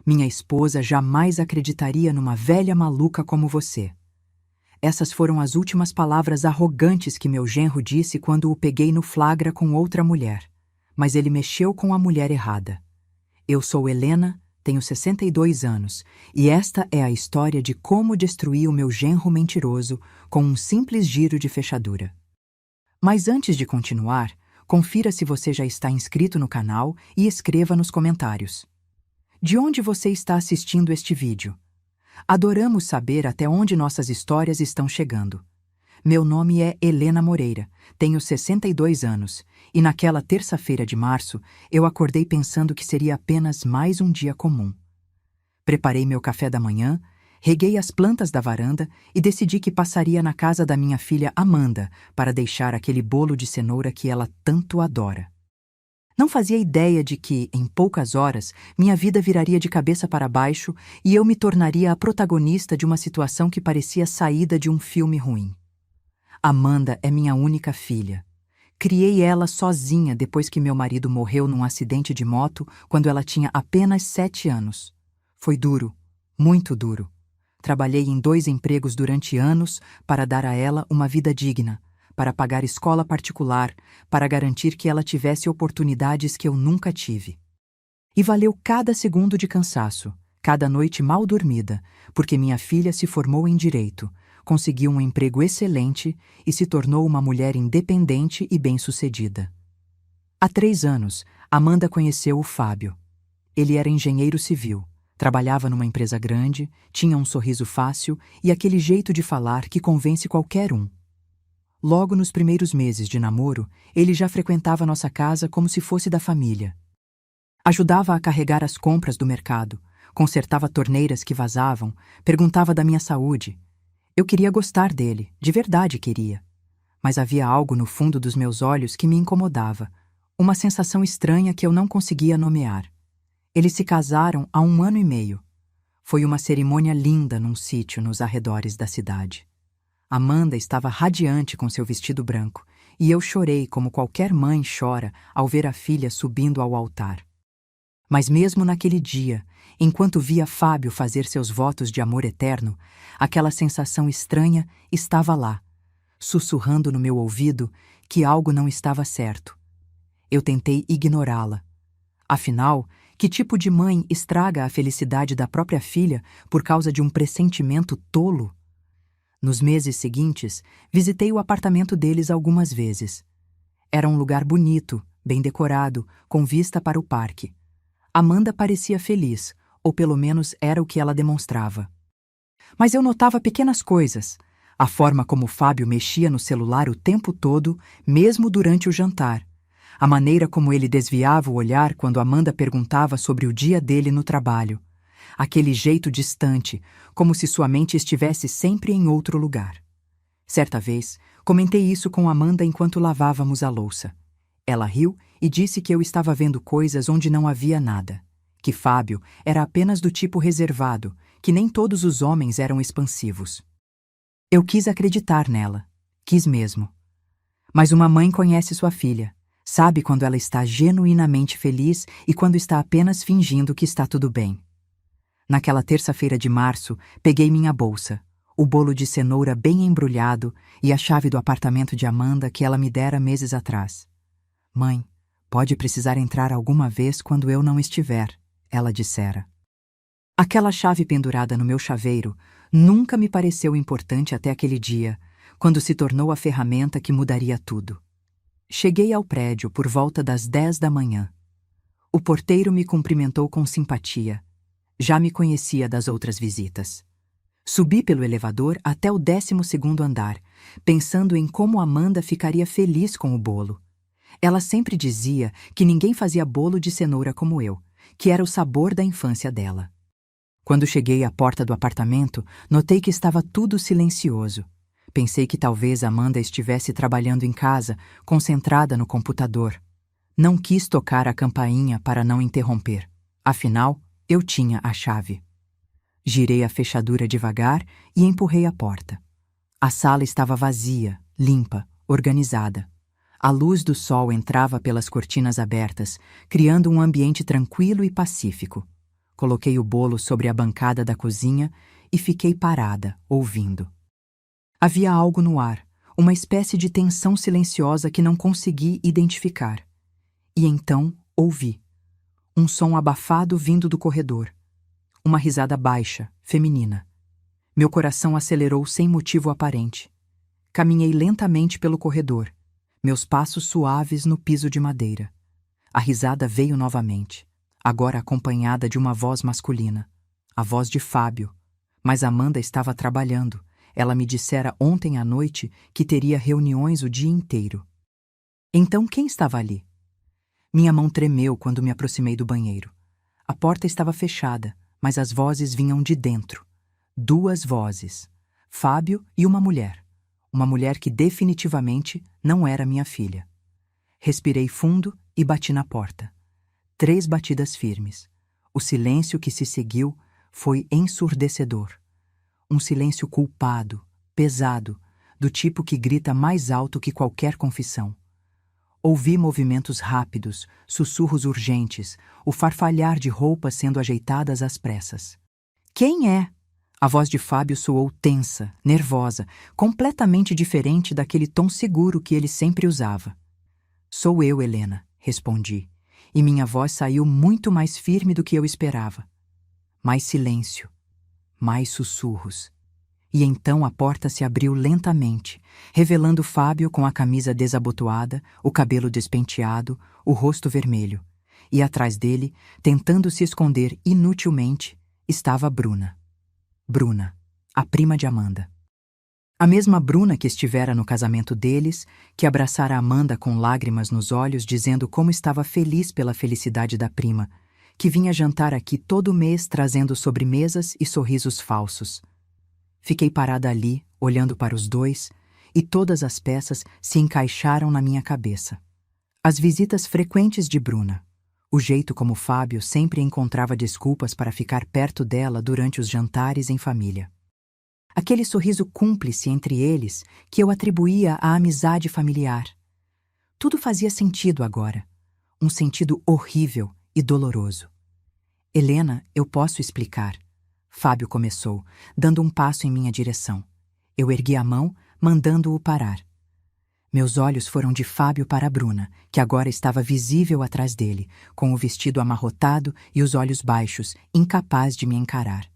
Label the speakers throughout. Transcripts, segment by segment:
Speaker 1: Minha esposa jamais acreditaria numa velha maluca como você. Essas foram as últimas palavras arrogantes que meu genro disse quando o peguei no flagra com outra mulher. Mas ele mexeu com a mulher errada. Eu sou Helena, tenho 62 anos, e esta é a história de como destruí o meu genro mentiroso com um simples giro de fechadura. Mas antes de continuar, confira se você já está inscrito no canal e escreva nos comentários. De onde você está assistindo este vídeo? Adoramos saber até onde nossas histórias estão chegando. Meu nome é Helena Moreira, tenho 62 anos, e naquela terça-feira de março eu acordei pensando que seria apenas mais um dia comum. Preparei meu café da manhã, reguei as plantas da varanda e decidi que passaria na casa da minha filha Amanda para deixar aquele bolo de cenoura que ela tanto adora. Não fazia ideia de que, em poucas horas, minha vida viraria de cabeça para baixo e eu me tornaria a protagonista de uma situação que parecia saída de um filme ruim. Amanda é minha única filha. Criei ela sozinha depois que meu marido morreu num acidente de moto quando ela tinha apenas 7 anos. Foi duro, muito duro. Trabalhei em 2 empregos durante anos para dar a ela uma vida digna, para pagar escola particular, para garantir que ela tivesse oportunidades que eu nunca tive. E valeu cada segundo de cansaço, cada noite mal dormida, porque minha filha se formou em direito, conseguiu um emprego excelente e se tornou uma mulher independente e bem-sucedida. Há 3 anos, Amanda conheceu o Fábio. Ele era engenheiro civil, trabalhava numa empresa grande, tinha um sorriso fácil e aquele jeito de falar que convence qualquer um. Logo nos primeiros meses de namoro, ele já frequentava nossa casa como se fosse da família. Ajudava a carregar as compras do mercado, consertava torneiras que vazavam, perguntava da minha saúde. Eu queria gostar dele, de verdade queria. Mas havia algo no fundo dos meus olhos que me incomodava, uma sensação estranha que eu não conseguia nomear. Eles se casaram há 1 ano e meio. Foi uma cerimônia linda num sítio nos arredores da cidade. Amanda estava radiante com seu vestido branco, e eu chorei como qualquer mãe chora ao ver a filha subindo ao altar. Mas mesmo naquele dia, enquanto via Fábio fazer seus votos de amor eterno, aquela sensação estranha estava lá, sussurrando no meu ouvido que algo não estava certo. Eu tentei ignorá-la. Afinal, que tipo de mãe estraga a felicidade da própria filha por causa de um pressentimento tolo? Nos meses seguintes, visitei o apartamento deles algumas vezes. Era um lugar bonito, bem decorado, com vista para o parque. Amanda parecia feliz, ou pelo menos era o que ela demonstrava. Mas eu notava pequenas coisas. A forma como Fábio mexia no celular o tempo todo, mesmo durante o jantar. A maneira como ele desviava o olhar quando Amanda perguntava sobre o dia dele no trabalho. Aquele jeito distante, como se sua mente estivesse sempre em outro lugar. Certa vez, comentei isso com Amanda enquanto lavávamos a louça. Ela riu e disse que eu estava vendo coisas onde não havia nada, que Fábio era apenas do tipo reservado, que nem todos os homens eram expansivos. Eu quis acreditar nela, quis mesmo. Mas uma mãe conhece sua filha, sabe quando ela está genuinamente feliz e quando está apenas fingindo que está tudo bem. Naquela terça-feira de março, peguei minha bolsa, o bolo de cenoura bem embrulhado e a chave do apartamento de Amanda que ela me dera meses atrás. Mãe, pode precisar entrar alguma vez quando eu não estiver, ela dissera. Aquela chave pendurada no meu chaveiro nunca me pareceu importante até aquele dia, quando se tornou a ferramenta que mudaria tudo. Cheguei ao prédio por volta das 10 da manhã. O porteiro me cumprimentou com simpatia. Já me conhecia das outras visitas. Subi pelo elevador até o 12º andar, pensando em como Amanda ficaria feliz com o bolo. Ela sempre dizia que ninguém fazia bolo de cenoura como eu, que era o sabor da infância dela. Quando cheguei à porta do apartamento, notei que estava tudo silencioso. Pensei que talvez Amanda estivesse trabalhando em casa, concentrada no computador. Não quis tocar a campainha para não interromper. Afinal, eu tinha a chave. Girei a fechadura devagar e empurrei a porta. A sala estava vazia, limpa, organizada. A luz do sol entrava pelas cortinas abertas, criando um ambiente tranquilo e pacífico. Coloquei o bolo sobre a bancada da cozinha e fiquei parada, ouvindo. Havia algo no ar, uma espécie de tensão silenciosa que não consegui identificar. E então ouvi. Um som abafado vindo do corredor. Uma risada baixa, feminina. Meu coração acelerou sem motivo aparente. Caminhei lentamente pelo corredor, meus passos suaves no piso de madeira. A risada veio novamente, agora acompanhada de uma voz masculina. A voz de Fábio. Mas Amanda estava trabalhando. Ela me dissera ontem à noite que teria reuniões o dia inteiro. Então quem estava ali? Minha mão tremeu quando me aproximei do banheiro. A porta estava fechada, mas as vozes vinham de dentro. 2 vozes. Fábio e uma mulher. Uma mulher que definitivamente não era minha filha. Respirei fundo e bati na porta. 3 batidas firmes. O silêncio que se seguiu foi ensurdecedor. Um silêncio culpado, pesado, do tipo que grita mais alto que qualquer confissão. Ouvi movimentos rápidos, sussurros urgentes, o farfalhar de roupas sendo ajeitadas às pressas. Quem é? A voz de Fábio soou tensa, nervosa, completamente diferente daquele tom seguro que ele sempre usava. Sou eu, Helena, respondi, e minha voz saiu muito mais firme do que eu esperava. Mais silêncio, mais sussurros. E então a porta se abriu lentamente, revelando Fábio com a camisa desabotoada, o cabelo despenteado, o rosto vermelho. E atrás dele, tentando se esconder inutilmente, estava Bruna. Bruna, a prima de Amanda. A mesma Bruna que estivera no casamento deles, que abraçara Amanda com lágrimas nos olhos, dizendo como estava feliz pela felicidade da prima, que vinha jantar aqui todo mês trazendo sobremesas e sorrisos falsos. Fiquei parada ali, olhando para os dois, e todas as peças se encaixaram na minha cabeça. As visitas frequentes de Bruna, o jeito como Fábio sempre encontrava desculpas para ficar perto dela durante os jantares em família. Aquele sorriso cúmplice entre eles que eu atribuía à amizade familiar. Tudo fazia sentido agora, um sentido horrível e doloroso. Helena, eu posso explicar. Fábio começou, dando um passo em minha direção. Eu ergui a mão, mandando-o parar. Meus olhos foram de Fábio para Bruna, que agora estava visível atrás dele, com o vestido amarrotado e os olhos baixos, incapaz de me encarar.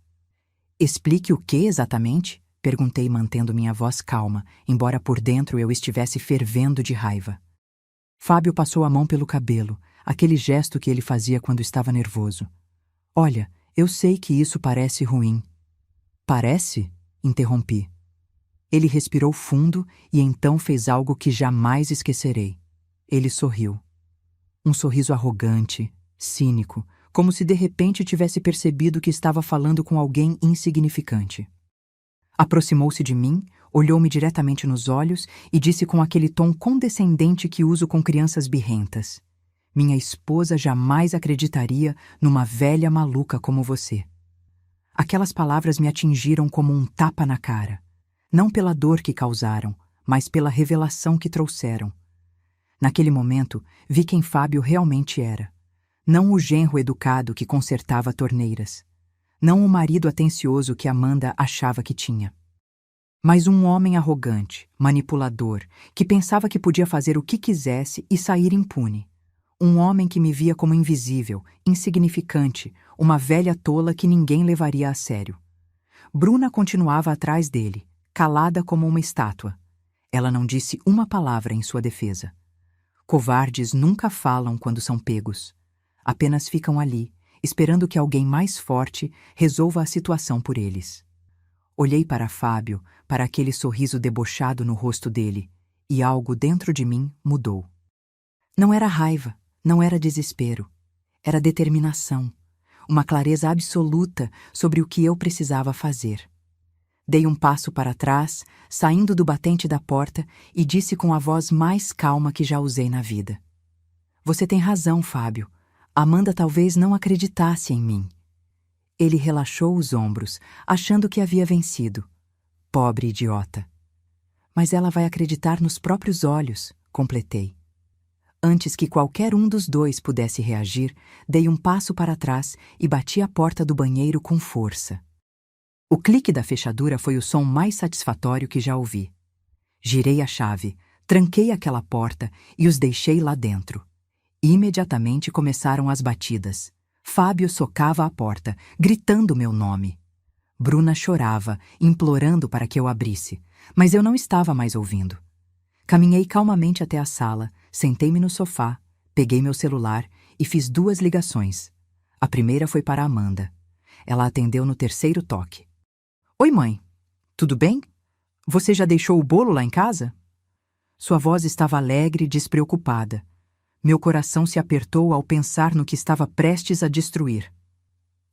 Speaker 1: Explique o que exatamente? Perguntei, mantendo minha voz calma, embora por dentro eu estivesse fervendo de raiva. Fábio passou a mão pelo cabelo, aquele gesto que ele fazia quando estava nervoso. Olha, eu sei que isso parece ruim. Parece? Interrompi. Ele respirou fundo e então fez algo que jamais esquecerei. Ele sorriu. Um sorriso arrogante, cínico, como se de repente tivesse percebido que estava falando com alguém insignificante. Aproximou-se de mim, olhou-me diretamente nos olhos e disse com aquele tom condescendente que uso com crianças birrentas: minha esposa jamais acreditaria numa velha maluca como você. Aquelas palavras me atingiram como um tapa na cara, não pela dor que causaram, mas pela revelação que trouxeram. Naquele momento, vi quem Fábio realmente era. Não o genro educado que consertava torneiras. Não o marido atencioso que Amanda achava que tinha. Mas um homem arrogante, manipulador, que pensava que podia fazer o que quisesse e sair impune. Um homem que me via como invisível, insignificante, uma velha tola que ninguém levaria a sério. Bruna continuava atrás dele, calada como uma estátua. Ela não disse uma palavra em sua defesa. Covardes nunca falam quando são pegos. Apenas ficam ali, esperando que alguém mais forte resolva a situação por eles. Olhei para Fábio, para aquele sorriso debochado no rosto dele, e algo dentro de mim mudou. Não era raiva, não era desespero. Era determinação, uma clareza absoluta sobre o que eu precisava fazer. Dei um passo para trás, saindo do batente da porta, e disse com a voz mais calma que já usei na vida: Você tem razão, Fábio. Amanda talvez não acreditasse em mim. Ele relaxou os ombros, achando que havia vencido. Pobre idiota. Mas ela vai acreditar nos próprios olhos, completei. Antes que qualquer um dos dois pudesse reagir, dei um passo para trás e bati a porta do banheiro com força. O clique da fechadura foi o som mais satisfatório que já ouvi. Girei a chave, tranquei aquela porta e os deixei lá dentro. Imediatamente começaram as batidas. Fábio socava a porta, gritando meu nome. Bruna chorava, implorando para que eu abrisse, mas eu não estava mais ouvindo. Caminhei calmamente até a sala, sentei-me no sofá, peguei meu celular e fiz 2 ligações. A primeira foi para Amanda. Ela atendeu no 3º toque. Oi, mãe. Tudo bem? Você já deixou o bolo lá em casa? Sua voz estava alegre e despreocupada. Meu coração se apertou ao pensar no que estava prestes a destruir.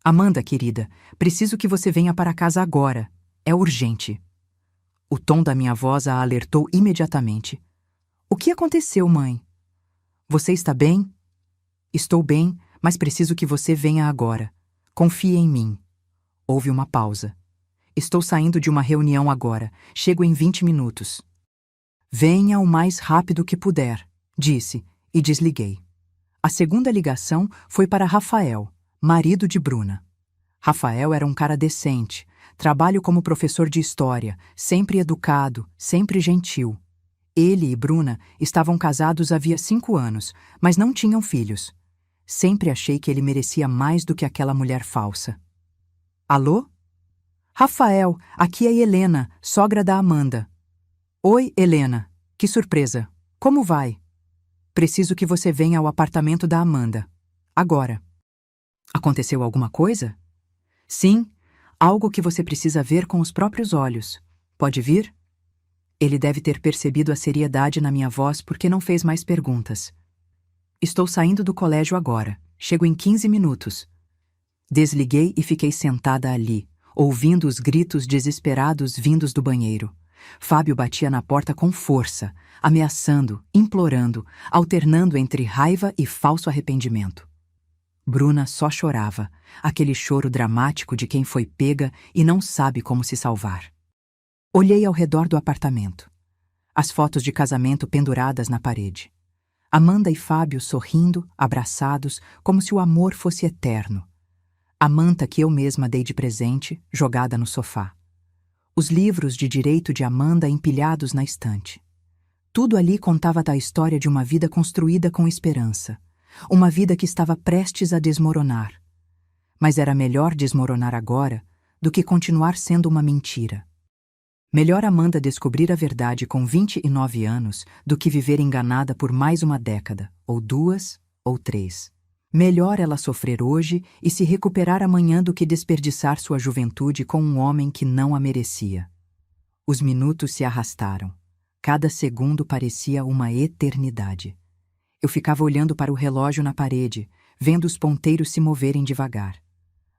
Speaker 1: Amanda, querida, preciso que você venha para casa agora. É urgente. O tom da minha voz a alertou imediatamente. O que aconteceu, mãe? Você está bem? Estou bem, mas preciso que você venha agora. Confie em mim. Houve uma pausa. Estou saindo de uma reunião agora. Chego em 20 minutos. Venha o mais rápido que puder, disse, e desliguei. A segunda ligação foi para Rafael, marido de Bruna. Rafael era um cara decente. Trabalho como professor de história, sempre educado, sempre gentil. Ele e Bruna estavam casados havia 5 anos, mas não tinham filhos. Sempre achei que ele merecia mais do que aquela mulher falsa. Alô? Rafael, aqui é Helena, sogra da Amanda. Oi, Helena. Que surpresa. Como vai? Preciso que você venha ao apartamento da Amanda. Agora. Aconteceu alguma coisa? Sim, algo que você precisa ver com os próprios olhos. Pode vir? Ele deve ter percebido a seriedade na minha voz porque não fez mais perguntas. Estou saindo do colégio agora. Chego em 15 minutos. Desliguei e fiquei sentada ali, ouvindo os gritos desesperados vindos do banheiro. Fábio batia na porta com força, ameaçando, implorando, alternando entre raiva e falso arrependimento. Bruna só chorava, aquele choro dramático de quem foi pega e não sabe como se salvar. Olhei ao redor do apartamento. As fotos de casamento penduradas na parede. Amanda e Fábio sorrindo, abraçados, como se o amor fosse eterno. A manta que eu mesma dei de presente, jogada no sofá. Os livros de direito de Amanda empilhados na estante. Tudo ali contava da história de uma vida construída com esperança. Uma vida que estava prestes a desmoronar. Mas era melhor desmoronar agora do que continuar sendo uma mentira. Melhor Amanda descobrir a verdade com 29 anos do que viver enganada por mais uma década, ou 2, ou 3. Melhor ela sofrer hoje e se recuperar amanhã do que desperdiçar sua juventude com um homem que não a merecia. Os minutos se arrastaram. Cada segundo parecia uma eternidade. Eu ficava olhando para o relógio na parede, vendo os ponteiros se moverem devagar.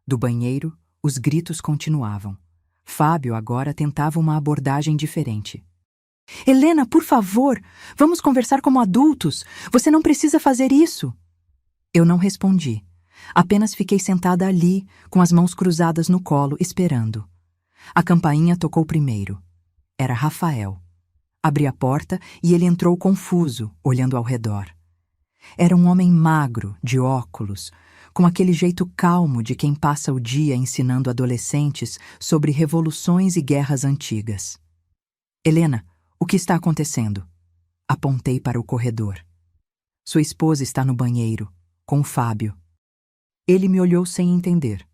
Speaker 1: Do banheiro, os gritos continuavam. Fábio agora tentava uma abordagem diferente. Helena, por favor, vamos conversar como adultos. Você não precisa fazer isso. Eu não respondi. Apenas fiquei sentada ali, com as mãos cruzadas no colo, esperando. A campainha tocou primeiro. Era Rafael. Abri a porta e ele entrou confuso, olhando ao redor. Era um homem magro, de óculos, com aquele jeito calmo de quem passa o dia ensinando adolescentes sobre revoluções e guerras antigas. Helena, o que está acontecendo? Apontei para o corredor. Sua esposa está no banheiro, com Fábio. Ele me olhou sem entender.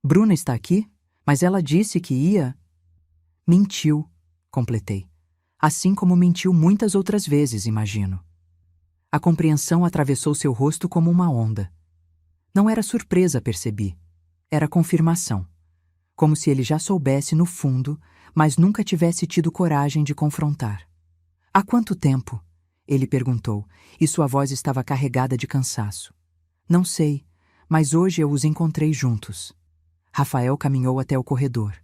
Speaker 1: Bruna está aqui, mas ela disse que ia... Mentiu, completei. Assim como mentiu muitas outras vezes, imagino. A compreensão atravessou seu rosto como uma onda. Não era surpresa, percebi. Era confirmação. Como se ele já soubesse no fundo, mas nunca tivesse tido coragem de confrontar. Há quanto tempo? Ele perguntou, e sua voz estava carregada de cansaço. Não sei, mas hoje eu os encontrei juntos. Rafael caminhou até o corredor.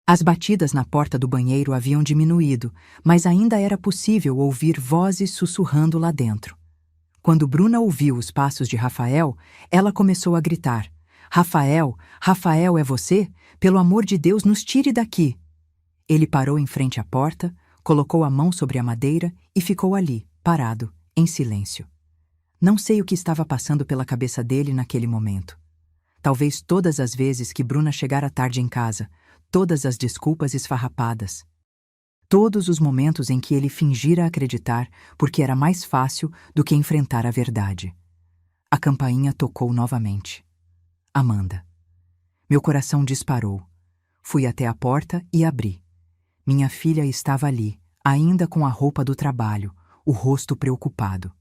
Speaker 1: As batidas na porta do banheiro haviam diminuído, mas ainda era possível ouvir vozes sussurrando lá dentro. Quando Bruna ouviu os passos de Rafael, ela começou a gritar. Rafael, Rafael, é você? Pelo amor de Deus, nos tire daqui. Ele parou em frente à porta, colocou a mão sobre a madeira e ficou ali, parado, em silêncio. Não sei o que estava passando pela cabeça dele naquele momento. Talvez todas as vezes que Bruna chegara tarde em casa, todas as desculpas esfarrapadas. Todos os momentos em que ele fingira acreditar porque era mais fácil do que enfrentar a verdade. A campainha tocou novamente. Amanda. Meu coração disparou. Fui até a porta e abri. Minha filha estava ali, ainda com a roupa do trabalho, o rosto preocupado.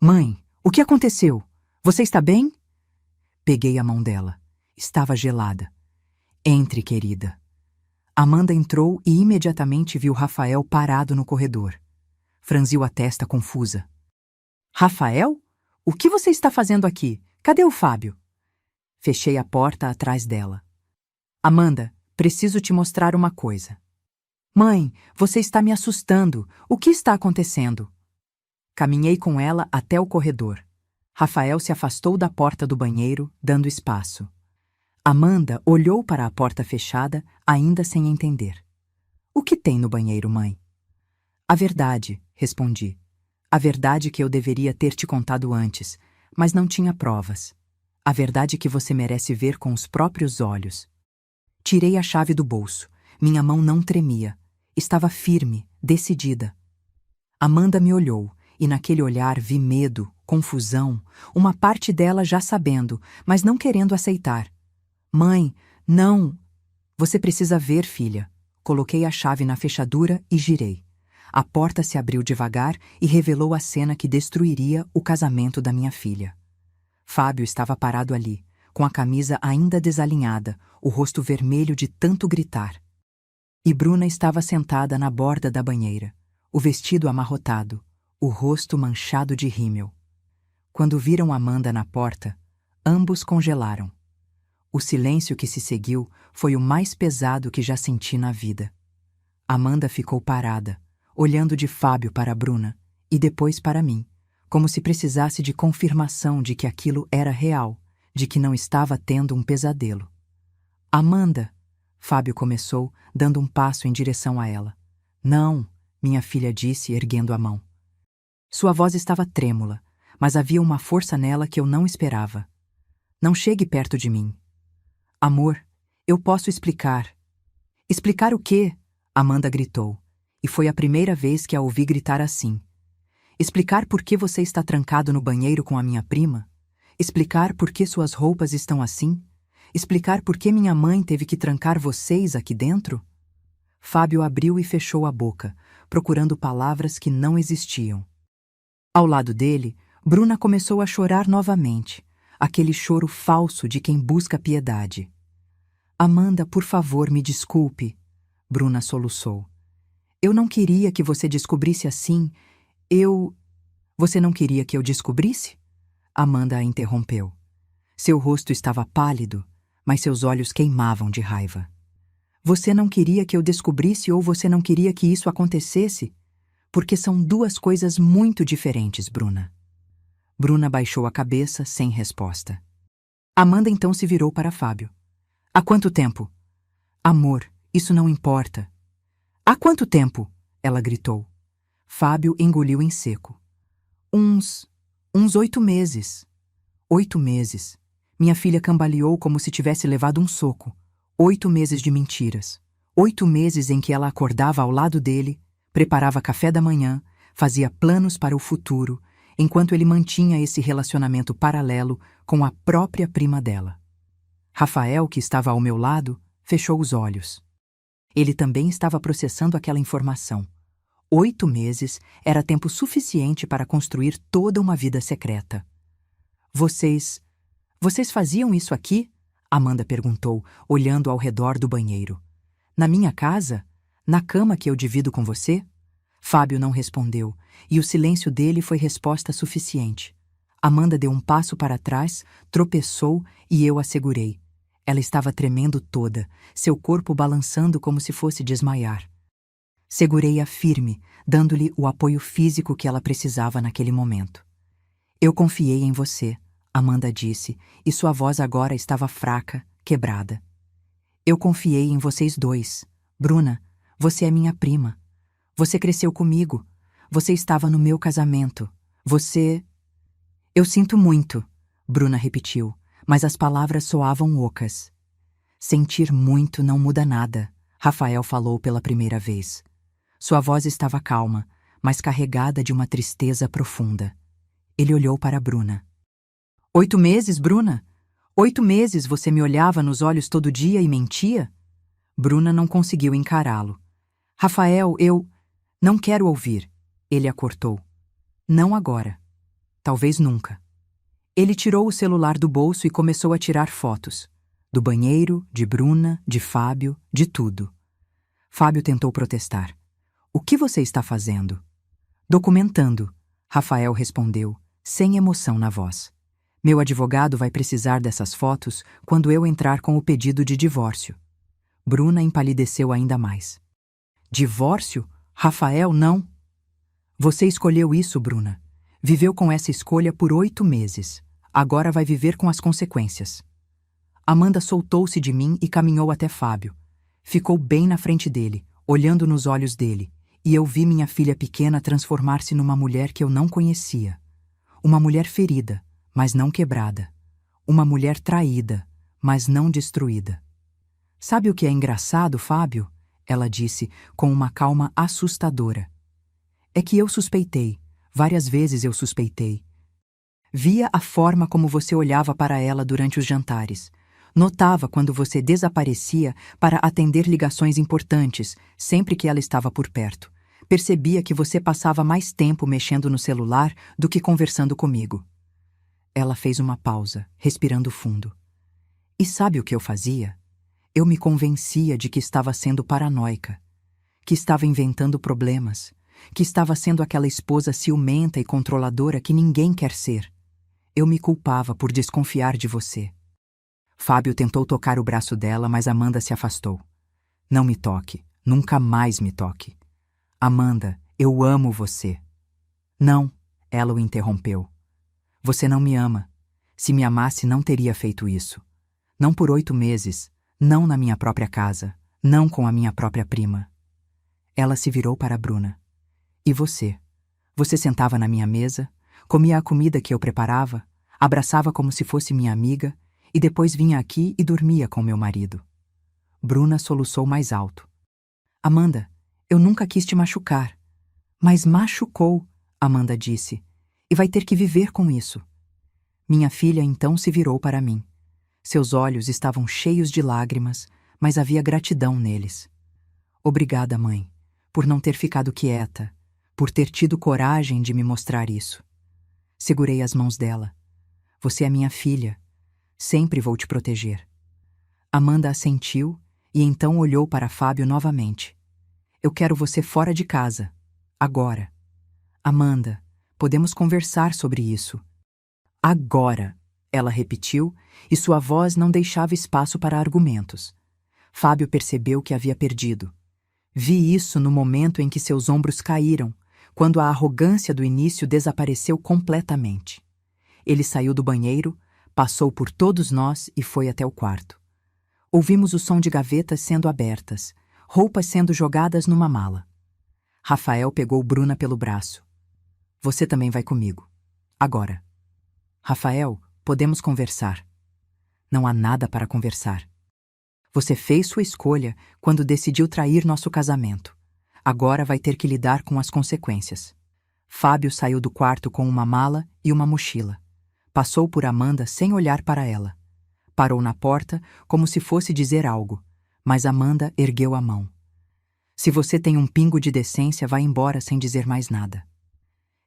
Speaker 1: Mãe, o que aconteceu? Você está bem? Peguei a mão dela. Estava gelada. Entre, querida. Amanda entrou e imediatamente viu Rafael parado no corredor. Franziu a testa confusa. Rafael? O que você está fazendo aqui? Cadê o Fábio? Fechei a porta atrás dela. Amanda, preciso te mostrar uma coisa. Mãe, você está me assustando. O que está acontecendo? Caminhei com ela até o corredor. Rafael se afastou da porta do banheiro, dando espaço. Amanda olhou para a porta fechada, ainda sem entender. O que tem no banheiro, mãe? A verdade, respondi. A verdade que eu deveria ter te contado antes, mas não tinha provas. A verdade que você merece ver com os próprios olhos. Tirei a chave do bolso. Minha mão não tremia. Estava firme, decidida. Amanda me olhou, e naquele olhar vi medo, confusão, uma parte dela já sabendo, mas não querendo aceitar. Mãe, não! Você precisa ver, filha. Coloquei a chave na fechadura e girei. A porta se abriu devagar e revelou a cena que destruiria o casamento da minha filha. Fábio estava parado ali, com a camisa ainda desalinhada, o rosto vermelho de tanto gritar. E Bruna estava sentada na borda da banheira, o vestido amarrotado, o rosto manchado de rímel. Quando viram Amanda na porta, ambos congelaram. O silêncio que se seguiu foi o mais pesado que já senti na vida. Amanda ficou parada, olhando de Fábio para Bruna e depois para mim, como se precisasse de confirmação de que aquilo era real, de que não estava tendo um pesadelo. Amanda, Fábio começou, dando um passo em direção a ela. Não, minha filha disse, erguendo a mão. Sua voz estava trêmula, mas havia uma força nela que eu não esperava. Não chegue perto de mim. Amor, eu posso explicar. Explicar o quê? Amanda gritou, e foi a primeira vez que a ouvi gritar assim. Explicar por que você está trancado no banheiro com a minha prima? Explicar por que suas roupas estão assim? Explicar por que minha mãe teve que trancar vocês aqui dentro? Fábio abriu e fechou a boca, procurando palavras que não existiam. Ao lado dele, Bruna começou a chorar novamente, aquele choro falso de quem busca piedade. Amanda, por favor, me desculpe, Bruna soluçou. Eu não queria que você descobrisse assim. Você não queria que eu descobrisse? Amanda a interrompeu. Seu rosto estava pálido, mas seus olhos queimavam de raiva. Você não queria que eu descobrisse ou você não queria que isso acontecesse? Porque são duas coisas muito diferentes, Bruna. Bruna baixou a cabeça, sem resposta. Amanda então se virou para Fábio. Há quanto tempo? Amor, isso não importa. Há quanto tempo? Ela gritou. Fábio engoliu em seco. Uns 8 meses. 8 meses. Minha filha cambaleou como se tivesse levado um soco. 8 meses de mentiras. 8 meses em que ela acordava ao lado dele, preparava café da manhã, fazia planos para o futuro, enquanto ele mantinha esse relacionamento paralelo com a própria prima dela. Rafael, que estava ao meu lado, fechou os olhos. Ele também estava processando aquela informação. 8 meses era tempo suficiente para construir toda uma vida secreta. Vocês faziam isso aqui? Amanda perguntou, olhando ao redor do banheiro. Na minha casa? Na cama que eu divido com você? Fábio não respondeu, e o silêncio dele foi resposta suficiente. Amanda deu um passo para trás, tropeçou e eu a segurei. Ela estava tremendo toda, seu corpo balançando como se fosse desmaiar. Segurei-a firme, dando-lhe o apoio físico que ela precisava naquele momento. Eu confiei em você, Amanda disse, e sua voz agora estava fraca, quebrada. Eu confiei em vocês dois. Bruna, você é minha prima. Você cresceu comigo. Você estava no meu casamento. Você... Eu sinto muito, Bruna repetiu, mas as palavras soavam ocas. Sentir muito não muda nada, Rafael falou pela primeira vez. Sua voz estava calma, mas carregada de uma tristeza profunda. Ele olhou para Bruna. 8 meses, Bruna? 8 meses você me olhava nos olhos todo dia e mentia? Bruna não conseguiu encará-lo. Rafael, eu... Não quero ouvir. Ele a cortou. Não agora. Talvez nunca. Ele tirou o celular do bolso e começou a tirar fotos. Do banheiro, de Bruna, de Fábio, de tudo. Fábio tentou protestar. O que você está fazendo? Documentando, Rafael respondeu, sem emoção na voz. Meu advogado vai precisar dessas fotos quando eu entrar com o pedido de divórcio. Bruna empalideceu ainda mais. Divórcio? Rafael, não. Você escolheu isso, Bruna. Viveu com essa escolha por 8 meses. Agora vai viver com as consequências. Amanda soltou-se de mim e caminhou até Fábio. Ficou bem na frente dele, olhando nos olhos dele, e eu vi minha filha pequena transformar-se numa mulher que eu não conhecia. Uma mulher ferida, mas não quebrada. Uma mulher traída, mas não destruída. Sabe o que é engraçado, Fábio? Ela disse, com uma calma assustadora. É que eu suspeitei, várias vezes eu suspeitei. Via a forma como você olhava para ela durante os jantares. Notava quando você desaparecia para atender ligações importantes, sempre que ela estava por perto. Percebia que você passava mais tempo mexendo no celular do que conversando comigo. Ela fez uma pausa, respirando fundo. E sabe o que eu fazia? Eu me convencia de que estava sendo paranoica, que estava inventando problemas, que estava sendo aquela esposa ciumenta e controladora que ninguém quer ser. Eu me culpava por desconfiar de você. Fábio tentou tocar o braço dela, mas Amanda se afastou. Não me toque, nunca mais me toque. Amanda, eu amo você. Não, ela o interrompeu. Você não me ama. Se me amasse, não teria feito isso. Não por 8 meses, não na minha própria casa, não com a minha própria prima. Ela se virou para Bruna. E você? Você sentava na minha mesa, comia a comida que eu preparava, abraçava como se fosse minha amiga e depois vinha aqui e dormia com meu marido. Bruna soluçou mais alto. Amanda, eu nunca quis te machucar. Mas machucou, Amanda disse, e vai ter que viver com isso. Minha filha então se virou para mim. Seus olhos estavam cheios de lágrimas, mas havia gratidão neles. Obrigada, mãe, por não ter ficado quieta, por ter tido coragem de me mostrar isso. Segurei as mãos dela. Você é minha filha. Sempre vou te proteger. Amanda assentiu e então olhou para Fábio novamente. Eu quero você fora de casa. Agora. Amanda, podemos conversar sobre isso. Agora, ela repetiu, e sua voz não deixava espaço para argumentos. Fábio percebeu que havia perdido. Vi isso no momento em que seus ombros caíram, quando a arrogância do início desapareceu completamente. Ele saiu do banheiro, passou por todos nós e foi até o quarto. Ouvimos o som de gavetas sendo abertas, roupas sendo jogadas numa mala. Rafael pegou Bruna pelo braço. Você também vai comigo. Agora. Rafael, podemos conversar. Não há nada para conversar. Você fez sua escolha quando decidiu trair nosso casamento. Agora vai ter que lidar com as consequências. Fábio saiu do quarto com uma mala e uma mochila. Passou por Amanda sem olhar para ela. Parou na porta como se fosse dizer algo, mas Amanda ergueu a mão. Se você tem um pingo de decência, vá embora sem dizer mais nada.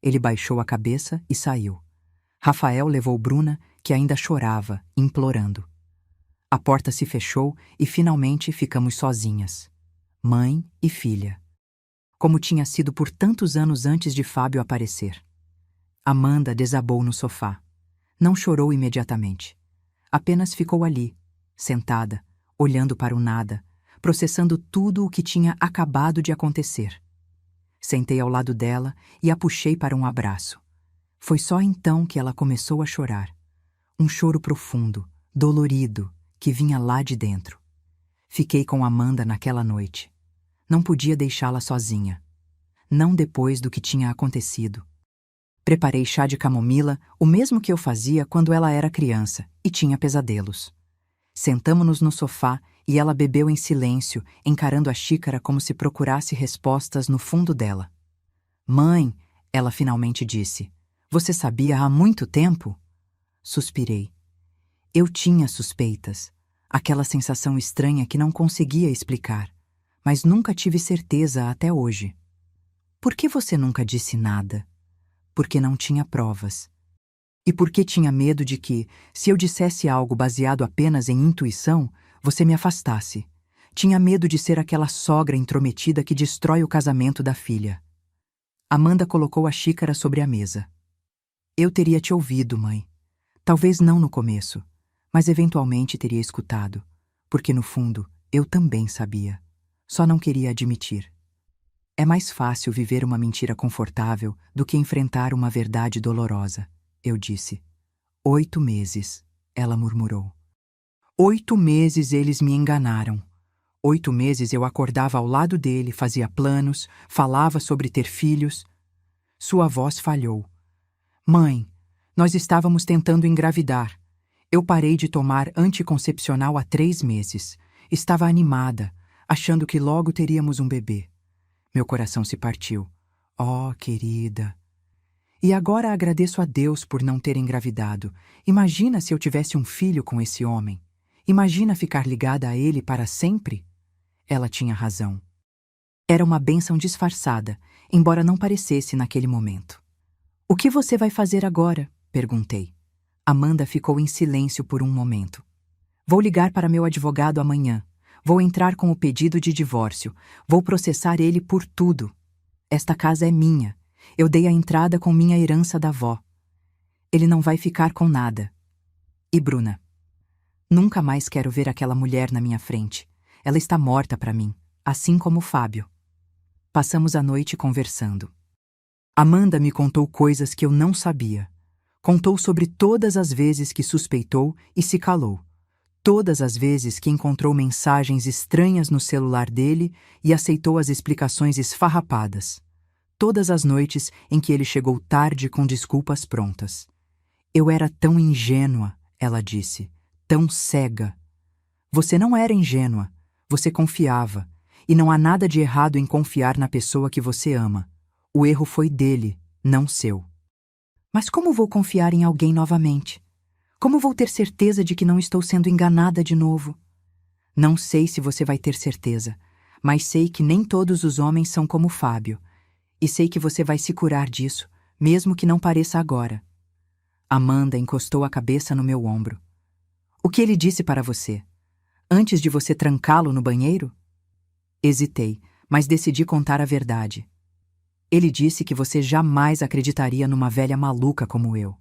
Speaker 1: Ele baixou a cabeça e saiu. Rafael levou Bruna, que ainda chorava, implorando. A porta se fechou e finalmente ficamos sozinhas. Mãe e filha. Como tinha sido por tantos anos antes de Fábio aparecer. Amanda desabou no sofá. Não chorou imediatamente. Apenas ficou ali, sentada, olhando para o nada, processando tudo o que tinha acabado de acontecer. Sentei ao lado dela e a puxei para um abraço. Foi só então que ela começou a chorar. Um choro profundo, dolorido, que vinha lá de dentro. Fiquei com Amanda naquela noite. Não podia deixá-la sozinha. Não depois do que tinha acontecido. Preparei chá de camomila, o mesmo que eu fazia quando ela era criança e tinha pesadelos. Sentamo-nos no sofá e ela bebeu em silêncio, encarando a xícara como se procurasse respostas no fundo dela. Mãe, ela finalmente disse, você sabia há muito tempo? Suspirei. Eu tinha suspeitas, aquela sensação estranha que não conseguia explicar, mas nunca tive certeza até hoje. Por que você nunca disse nada? Porque não tinha provas. E porque tinha medo de que, se eu dissesse algo baseado apenas em intuição, você me afastasse. Tinha medo de ser aquela sogra intrometida que destrói o casamento da filha. Amanda colocou a xícara sobre a mesa. Eu teria te ouvido, mãe. Talvez não no começo, mas eventualmente teria escutado, porque no fundo eu também sabia. Só não queria admitir. É mais fácil viver uma mentira confortável do que enfrentar uma verdade dolorosa, eu disse. 8 meses, ela murmurou. 8 meses eles me enganaram. 8 meses eu acordava ao lado dele, fazia planos, falava sobre ter filhos. Sua voz falhou. Mãe, nós estávamos tentando engravidar. Eu parei de tomar anticoncepcional há 3 meses. Estava animada, achando que logo teríamos um bebê. Meu coração se partiu. Oh, querida. E agora agradeço a Deus por não ter engravidado. Imagina se eu tivesse um filho com esse homem. Imagina ficar ligada a ele para sempre? Ela tinha razão. Era uma bênção disfarçada, embora não parecesse naquele momento. O que você vai fazer agora? Perguntei. Amanda ficou em silêncio por um momento. Vou ligar para meu advogado amanhã. Vou entrar com o pedido de divórcio. Vou processar ele por tudo. Esta casa é minha. Eu dei a entrada com minha herança da avó. Ele não vai ficar com nada. E Bruna? Nunca mais quero ver aquela mulher na minha frente. Ela está morta para mim, assim como Fábio. Passamos a noite conversando. Amanda me contou coisas que eu não sabia. Contou sobre todas as vezes que suspeitou e se calou. Todas as vezes que encontrou mensagens estranhas no celular dele e aceitou as explicações esfarrapadas. Todas as noites em que ele chegou tarde com desculpas prontas. Eu era tão ingênua, ela disse, tão cega. Você não era ingênua, você confiava, e não há nada de errado em confiar na pessoa que você ama. O erro foi dele, não seu. Mas como vou confiar em alguém novamente? Como vou ter certeza de que não estou sendo enganada de novo? Não sei se você vai ter certeza, mas sei que nem todos os homens são como Fábio. E sei que você vai se curar disso, mesmo que não pareça agora. Amanda encostou a cabeça no meu ombro. O que ele disse para você? Antes de você trancá-lo no banheiro? Hesitei, mas decidi contar a verdade. Ele disse que você jamais acreditaria numa velha maluca como eu.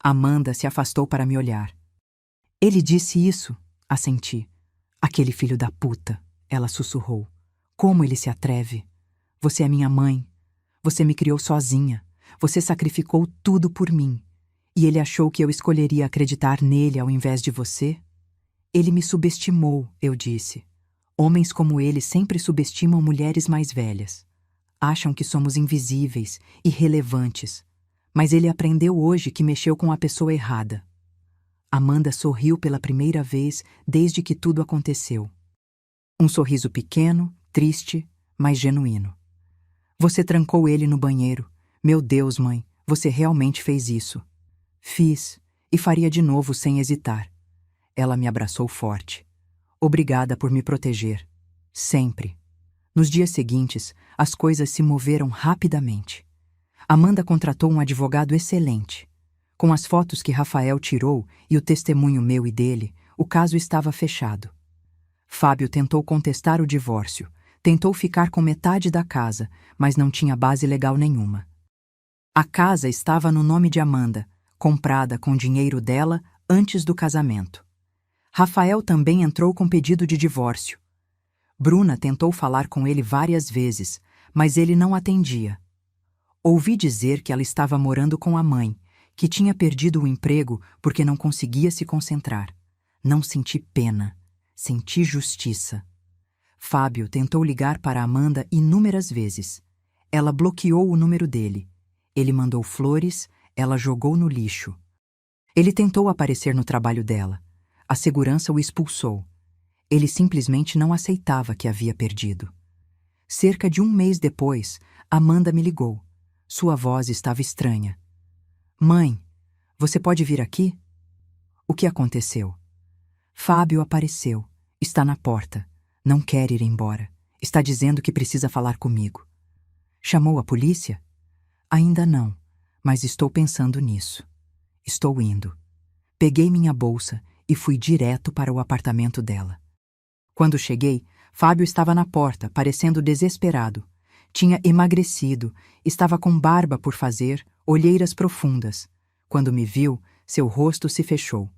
Speaker 1: Amanda se afastou para me olhar. Ele disse isso, assenti. Aquele filho da puta, ela sussurrou. Como ele se atreve? Você é minha mãe. Você me criou sozinha. Você sacrificou tudo por mim. E ele achou que eu escolheria acreditar nele ao invés de você? Ele me subestimou, eu disse. Homens como ele sempre subestimam mulheres mais velhas. Acham que somos invisíveis, irrelevantes. Mas ele aprendeu hoje que mexeu com a pessoa errada. Amanda sorriu pela primeira vez desde que tudo aconteceu. Um sorriso pequeno, triste, mas genuíno. Você trancou ele no banheiro. Meu Deus, mãe, você realmente fez isso. Fiz, e faria de novo sem hesitar. Ela me abraçou forte. Obrigada por me proteger. Sempre. Nos dias seguintes, as coisas se moveram rapidamente. Amanda contratou um advogado excelente. Com as fotos que Rafael tirou e o testemunho meu e dele, o caso estava fechado. Fábio tentou contestar o divórcio, tentou ficar com metade da casa, mas não tinha base legal nenhuma. A casa estava no nome de Amanda, comprada com dinheiro dela antes do casamento. Rafael também entrou com pedido de divórcio. Bruna tentou falar com ele várias vezes, mas ele não atendia. Ouvi dizer que ela estava morando com a mãe, que tinha perdido o emprego porque não conseguia se concentrar. Não senti pena, senti justiça. Fábio tentou ligar para Amanda inúmeras vezes. Ela bloqueou o número dele. Ele mandou flores, ela jogou no lixo. Ele tentou aparecer no trabalho dela. A segurança o expulsou. Ele simplesmente não aceitava que havia perdido. Cerca de um mês depois, Amanda me ligou. Sua voz estava estranha. Mãe, você pode vir aqui? O que aconteceu? Fábio apareceu. Está na porta. Não quer ir embora. Está dizendo que precisa falar comigo. Chamou a polícia? Ainda não, mas estou pensando nisso. Estou indo. Peguei minha bolsa e fui direto para o apartamento dela. Quando cheguei, Fábio estava na porta, parecendo desesperado. Tinha emagrecido, estava com barba por fazer, olheiras profundas. Quando me viu, seu rosto se fechou.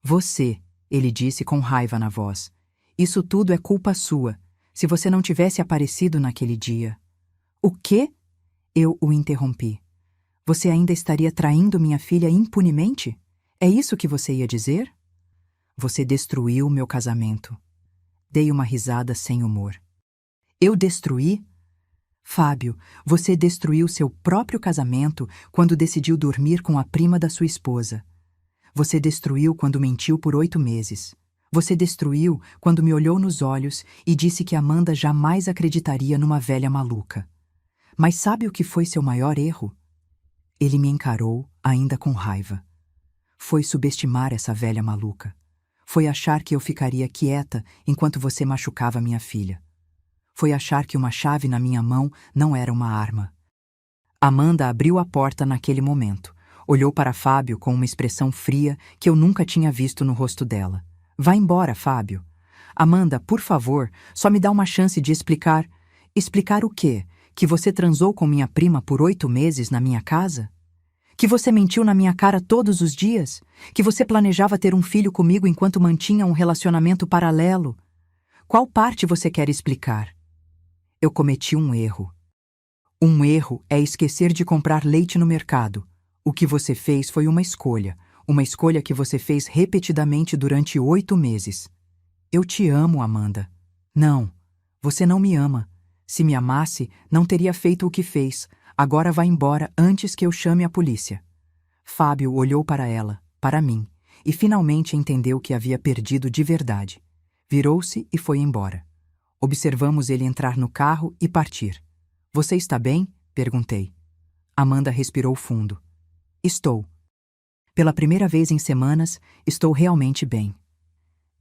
Speaker 1: Você, ele disse com raiva na voz. Isso tudo é culpa sua. Se você não tivesse aparecido naquele dia. O quê? Eu o interrompi. Você ainda estaria traindo minha filha impunemente? É isso que você ia dizer? Você destruiu meu casamento. Dei uma risada sem humor. Eu destruí? Fábio, você destruiu seu próprio casamento quando decidiu dormir com a prima da sua esposa. Você destruiu quando mentiu por 8 meses. Você destruiu quando me olhou nos olhos e disse que Amanda jamais acreditaria numa velha maluca. Mas sabe o que foi seu maior erro? Ele me encarou, ainda com raiva. Foi subestimar essa velha maluca. Foi achar que eu ficaria quieta enquanto você machucava minha filha. Foi achar que uma chave na minha mão não era uma arma. Amanda abriu a porta naquele momento. Olhou para Fábio com uma expressão fria que eu nunca tinha visto no rosto dela. Vá embora, Fábio. Amanda, por favor, só me dá uma chance de explicar. Explicar o quê? Que você transou com minha prima por 8 meses na minha casa? Que você mentiu na minha cara todos os dias? Que você planejava ter um filho comigo enquanto mantinha um relacionamento paralelo? Qual parte você quer explicar? Eu cometi um erro. Um erro é esquecer de comprar leite no mercado. O que você fez foi uma escolha que você fez repetidamente durante 8 meses. Eu te amo, Amanda. Não, você não me ama. Se me amasse, não teria feito o que fez. Agora vá embora antes que eu chame a polícia. Fábio olhou para ela, para mim, e finalmente entendeu que havia perdido de verdade. Virou-se e foi embora. Observamos ele entrar no carro e partir. Você está bem? Perguntei. Amanda respirou fundo. Estou. Pela primeira vez em semanas, estou realmente bem.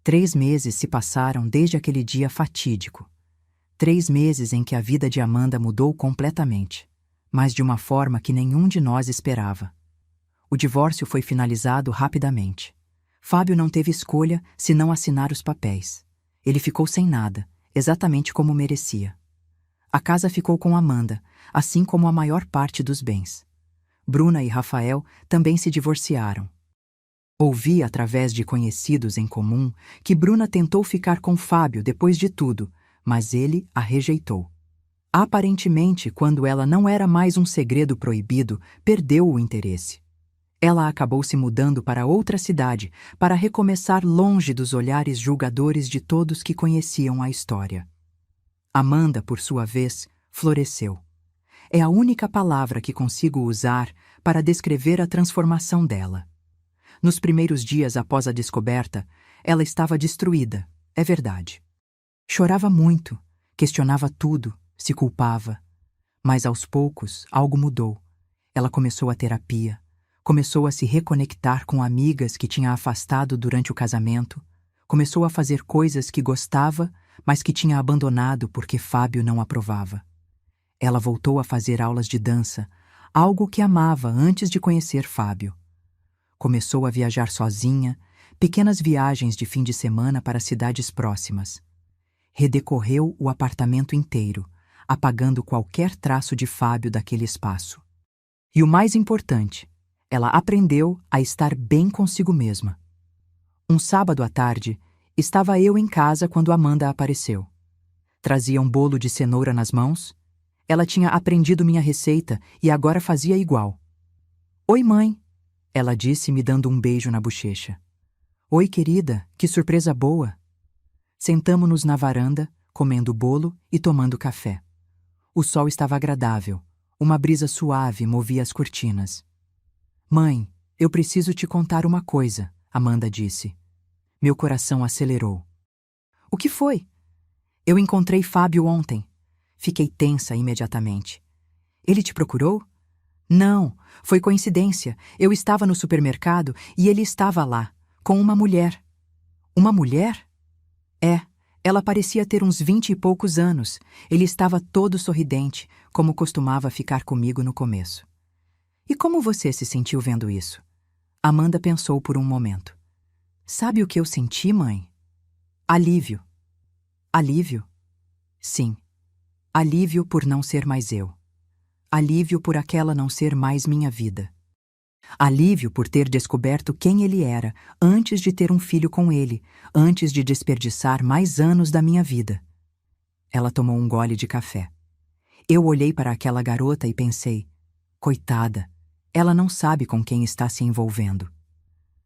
Speaker 1: 3 meses se passaram desde aquele dia fatídico. 3 meses em que a vida de Amanda mudou completamente, mas de uma forma que nenhum de nós esperava. O divórcio foi finalizado rapidamente. Fábio não teve escolha senão assinar os papéis. Ele ficou sem nada, exatamente como merecia. A casa ficou com Amanda, assim como a maior parte dos bens. Bruna e Rafael também se divorciaram. Ouvi através de conhecidos em comum que Bruna tentou ficar com Fábio depois de tudo, mas ele a rejeitou. Aparentemente, quando ela não era mais um segredo proibido, perdeu o interesse. Ela acabou se mudando para outra cidade para recomeçar longe dos olhares julgadores de todos que conheciam a história. Amanda, por sua vez, floresceu. É a única palavra que consigo usar para descrever a transformação dela. Nos primeiros dias após a descoberta, ela estava destruída, é verdade. Chorava muito, questionava tudo, se culpava. Mas aos poucos, algo mudou. Ela começou a terapia, começou a se reconectar com amigas que tinha afastado durante o casamento, começou a fazer coisas que gostava, mas que tinha abandonado porque Fábio não aprovava. Ela voltou a fazer aulas de dança, algo que amava antes de conhecer Fábio. Começou a viajar sozinha, pequenas viagens de fim de semana para cidades próximas. Redecorreu o apartamento inteiro, apagando qualquer traço de Fábio daquele espaço. E o mais importante, ela aprendeu a estar bem consigo mesma. Um sábado à tarde, estava eu em casa quando Amanda apareceu. Trazia um bolo de cenoura nas mãos. Ela tinha aprendido minha receita e agora fazia igual. Oi, mãe, ela disse me dando um beijo na bochecha. Oi, querida, que surpresa boa. Sentamo-nos na varanda, comendo bolo e tomando café. O sol estava agradável. Uma brisa suave movia as cortinas. Mãe, eu preciso te contar uma coisa, Amanda disse. Meu coração acelerou. O que foi? Eu encontrei Fábio ontem. Fiquei tensa imediatamente. Ele te procurou? Não, foi coincidência. Eu estava no supermercado e ele estava lá, com uma mulher. Uma mulher? É, ela parecia ter uns 20 e poucos anos. Ele estava todo sorridente, como costumava ficar comigo no começo. E como você se sentiu vendo isso? Amanda pensou por um momento. Sabe o que eu senti, mãe? Alívio. Alívio? Sim. Alívio por não ser mais eu. Alívio por aquela não ser mais minha vida. Alívio por ter descoberto quem ele era antes de ter um filho com ele, antes de desperdiçar mais anos da minha vida. Ela tomou um gole de café. Eu olhei para aquela garota e pensei, coitada, ela não sabe com quem está se envolvendo.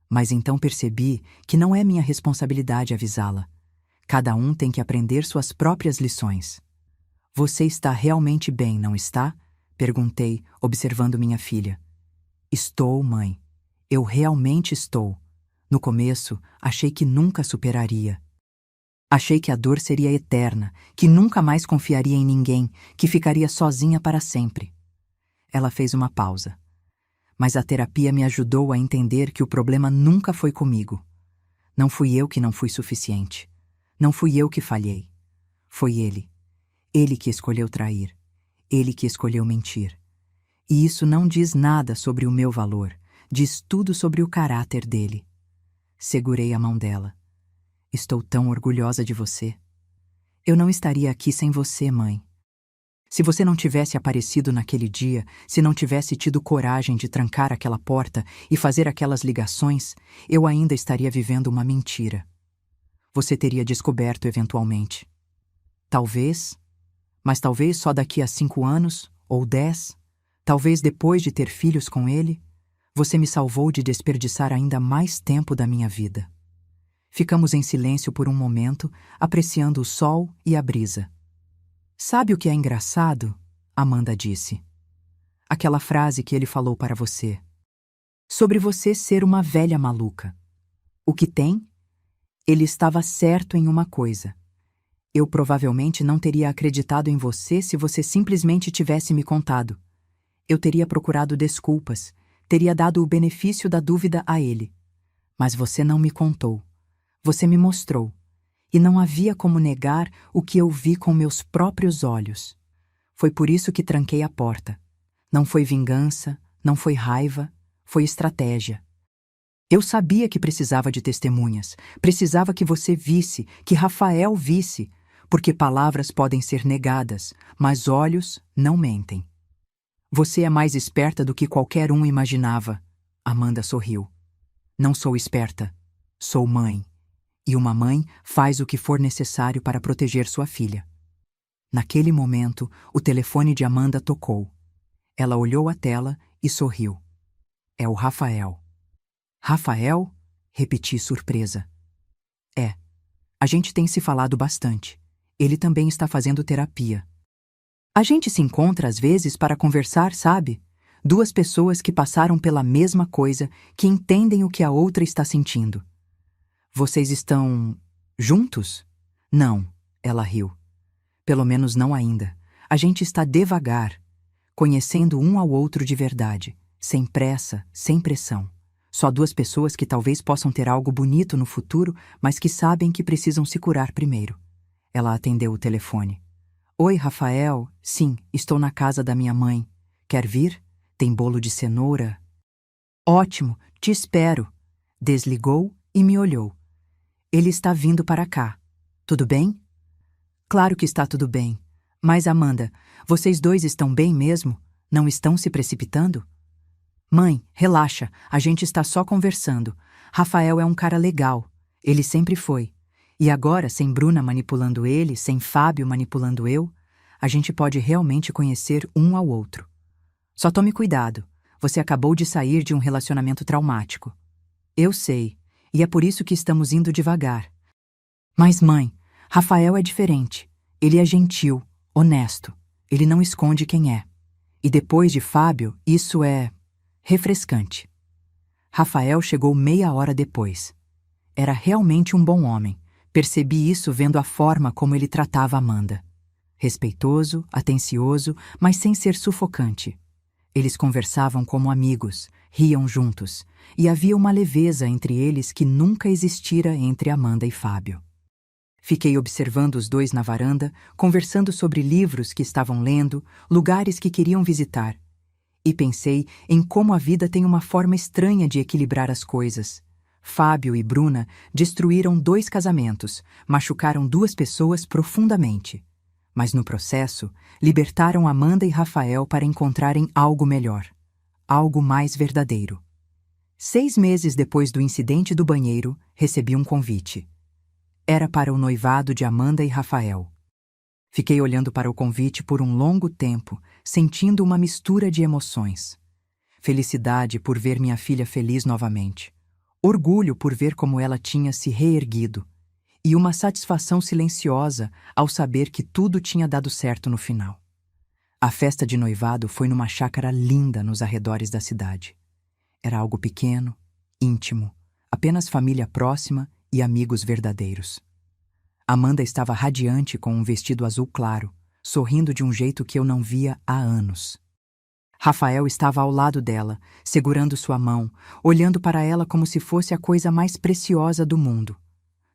Speaker 1: Mas então percebi que não é minha responsabilidade avisá-la. Cada um tem que aprender suas próprias lições. Você está realmente bem, não está? Perguntei, observando minha filha. Estou, mãe. Eu realmente estou. No começo, achei que nunca superaria. Achei que a dor seria eterna, que nunca mais confiaria em ninguém, que ficaria sozinha para sempre. Ela fez uma pausa. Mas a terapia me ajudou a entender que o problema nunca foi comigo. Não fui eu que não fui suficiente. Não fui eu que falhei. Foi ele. Ele que escolheu trair. Ele que escolheu mentir. E isso não diz nada sobre o meu valor, diz tudo sobre o caráter dele. Segurei a mão dela. Estou tão orgulhosa de você. Eu não estaria aqui sem você, mãe. Se você não tivesse aparecido naquele dia, se não tivesse tido coragem de trancar aquela porta e fazer aquelas ligações, eu ainda estaria vivendo uma mentira. Você teria descoberto eventualmente. Talvez, mas talvez só daqui a 5 anos, ou 10, talvez depois de ter filhos com ele, você me salvou de desperdiçar ainda mais tempo da minha vida. Ficamos em silêncio por um momento, apreciando o sol e a brisa. Sabe o que é engraçado? Amanda disse. Aquela frase que ele falou para você. Sobre você ser uma velha maluca. O que tem? Ele estava certo em uma coisa. Eu provavelmente não teria acreditado em você se você simplesmente tivesse me contado. Eu teria procurado desculpas, teria dado o benefício da dúvida a ele. Mas você não me contou. Você me mostrou. E não havia como negar o que eu vi com meus próprios olhos. Foi por isso que tranquei a porta. Não foi vingança, não foi raiva, foi estratégia. Eu sabia que precisava de testemunhas, precisava que você visse, que Rafael visse, porque palavras podem ser negadas, mas olhos não mentem. Você é mais esperta do que qualquer um imaginava. Amanda sorriu. Não sou esperta, sou mãe. E uma mãe faz o que for necessário para proteger sua filha. Naquele momento, o telefone de Amanda tocou. Ela olhou a tela e sorriu. É o Rafael. Rafael? Repeti surpresa. É. A gente tem se falado bastante. Ele também está fazendo terapia. A gente se encontra às vezes para conversar, sabe? Duas pessoas que passaram pela mesma coisa, que entendem o que a outra está sentindo. Vocês estão juntos? Não, ela riu. Pelo menos não ainda. A gente está devagar, conhecendo um ao outro de verdade, sem pressa, sem pressão. Só duas pessoas que talvez possam ter algo bonito no futuro, mas que sabem que precisam se curar primeiro. Ela atendeu o telefone. Oi, Rafael. Sim, estou na casa da minha mãe. Quer vir? Tem bolo de cenoura? Ótimo, te espero. Desligou e me olhou. Ele está vindo para cá. Tudo bem? Claro que está tudo bem. Mas, Amanda, vocês dois estão bem mesmo? Não estão se precipitando? Mãe, relaxa, a gente está só conversando. Rafael é um cara legal. Ele sempre foi. E agora, sem Bruna manipulando ele, sem Fábio manipulando eu, a gente pode realmente conhecer um ao outro. Só tome cuidado. Você acabou de sair de um relacionamento traumático. Eu sei, e é por isso que estamos indo devagar. Mas, mãe, Rafael é diferente. Ele é gentil, honesto. Ele não esconde quem é. E depois de Fábio, isso é refrescante. Rafael chegou meia hora depois. Era realmente um bom homem. Percebi isso vendo a forma como ele tratava Amanda. Respeitoso, atencioso, mas sem ser sufocante. Eles conversavam como amigos, riam juntos, e havia uma leveza entre eles que nunca existira entre Amanda e Fábio. Fiquei observando os dois na varanda, conversando sobre livros que estavam lendo, lugares que queriam visitar. E pensei em como a vida tem uma forma estranha de equilibrar as coisas. Fábio e Bruna destruíram 2 casamentos, machucaram 2 pessoas profundamente. Mas no processo, libertaram Amanda e Rafael para encontrarem algo melhor, algo mais verdadeiro. 6 meses depois do incidente do banheiro, recebi um convite. Era para o noivado de Amanda e Rafael. Fiquei olhando para o convite por um longo tempo, sentindo uma mistura de emoções. Felicidade por ver minha filha feliz novamente. Orgulho por ver como ela tinha se reerguido. E uma satisfação silenciosa ao saber que tudo tinha dado certo no final. A festa de noivado foi numa chácara linda nos arredores da cidade. Era algo pequeno, íntimo, apenas família próxima e amigos verdadeiros. Amanda estava radiante com um vestido azul claro, sorrindo de um jeito que eu não via há anos. Rafael estava ao lado dela, segurando sua mão, olhando para ela como se fosse a coisa mais preciosa do mundo.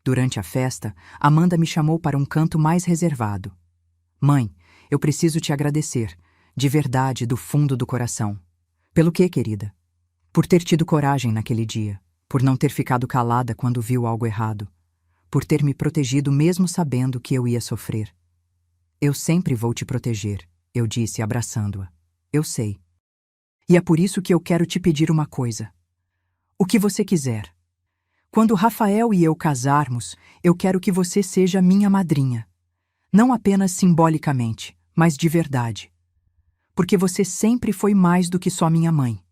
Speaker 1: Durante a festa, Amanda me chamou para um canto mais reservado. Mãe, eu preciso te agradecer, de verdade, do fundo do coração. Pelo quê, querida? Por ter tido coragem naquele dia, por não ter ficado calada quando viu algo errado, por ter me protegido mesmo sabendo que eu ia sofrer. Eu sempre vou te proteger, eu disse, abraçando-a. Eu sei. E é por isso que eu quero te pedir uma coisa. O que você quiser. Quando Rafael e eu casarmos, eu quero que você seja minha madrinha. Não apenas simbolicamente, mas de verdade. Porque você sempre foi mais do que só minha mãe.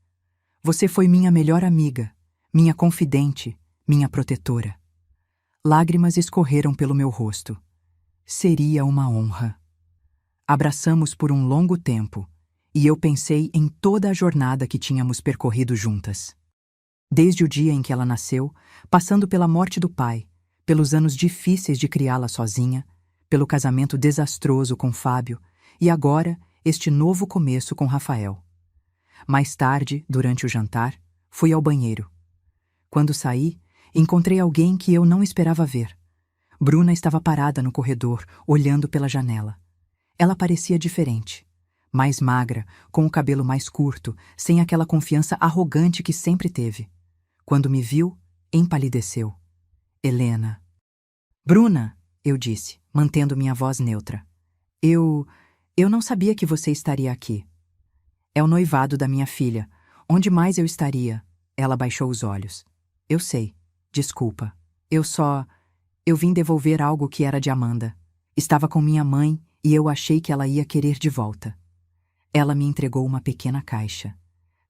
Speaker 1: Você foi minha melhor amiga, minha confidente, minha protetora. Lágrimas escorreram pelo meu rosto. Seria uma honra. Abraçamos por um longo tempo, e eu pensei em toda a jornada que tínhamos percorrido juntas. Desde o dia em que ela nasceu, passando pela morte do pai, pelos anos difíceis de criá-la sozinha, pelo casamento desastroso com Fábio e agora este novo começo com Rafael. Mais tarde, durante o jantar, fui ao banheiro. Quando saí, encontrei alguém que eu não esperava ver. Bruna estava parada no corredor, olhando pela janela. Ela parecia diferente. Mais magra, com o cabelo mais curto, sem aquela confiança arrogante que sempre teve. Quando me viu, empalideceu. Helena. Bruna, eu disse, mantendo minha voz neutra. Eu não sabia que você estaria aqui. É o noivado da minha filha. Onde mais eu estaria? Ela baixou os olhos. Eu sei. Desculpa. Eu vim devolver algo que era de Amanda. Estava com minha mãe e eu achei que ela ia querer de volta. Ela me entregou uma pequena caixa.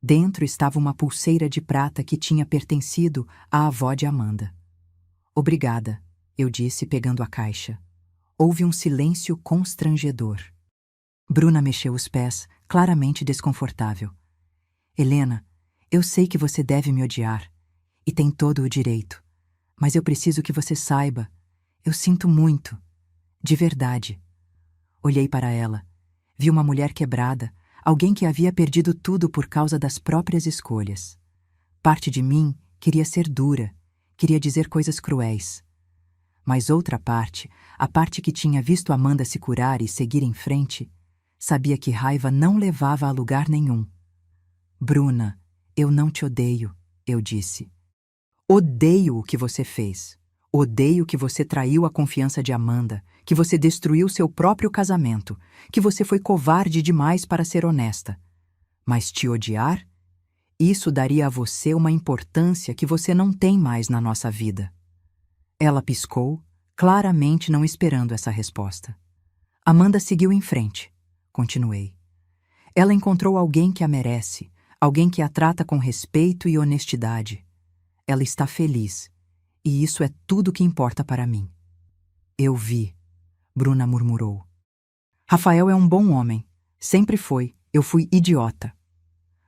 Speaker 1: Dentro estava uma pulseira de prata que tinha pertencido à avó de Amanda. Obrigada, eu disse, pegando a caixa. Houve um silêncio constrangedor. Bruna mexeu os pés, claramente desconfortável. Helena, eu sei que você deve me odiar, e tem todo o direito. Mas eu preciso que você saiba. Eu sinto muito. De verdade. Olhei para ela. Vi uma mulher quebrada, alguém que havia perdido tudo por causa das próprias escolhas. Parte de mim queria ser dura, queria dizer coisas cruéis. Mas outra parte, a parte que tinha visto Amanda se curar e seguir em frente, sabia que raiva não levava a lugar nenhum. Bruna, eu não te odeio, eu disse. Odeio o que você fez. Odeio que você traiu a confiança de Amanda, que você destruiu seu próprio casamento, que você foi covarde demais para ser honesta. Mas te odiar? Isso daria a você uma importância que você não tem mais na nossa vida. Ela piscou, claramente não esperando essa resposta. Amanda seguiu em frente. Continuei. Ela encontrou alguém que a merece, alguém que a trata com respeito e honestidade. Ela está feliz, e isso é tudo que importa para mim. Eu vi, Bruna murmurou. Rafael é um bom homem. Sempre foi, Eu fui idiota.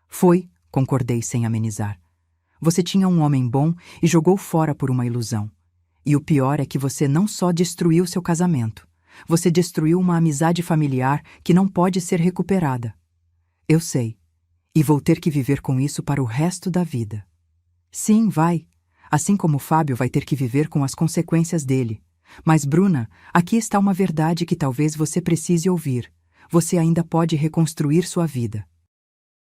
Speaker 1: Foi, concordei sem amenizar. Você tinha um homem bom e jogou fora por uma ilusão. E o pior é que você não só destruiu seu casamento, você destruiu uma amizade familiar que não pode ser recuperada. Eu sei. E vou ter que viver com isso para o resto da vida. Sim, vai. Assim como Fábio vai ter que viver com as consequências dele. Mas, Bruna, aqui está uma verdade que talvez você precise ouvir. Você ainda pode reconstruir sua vida.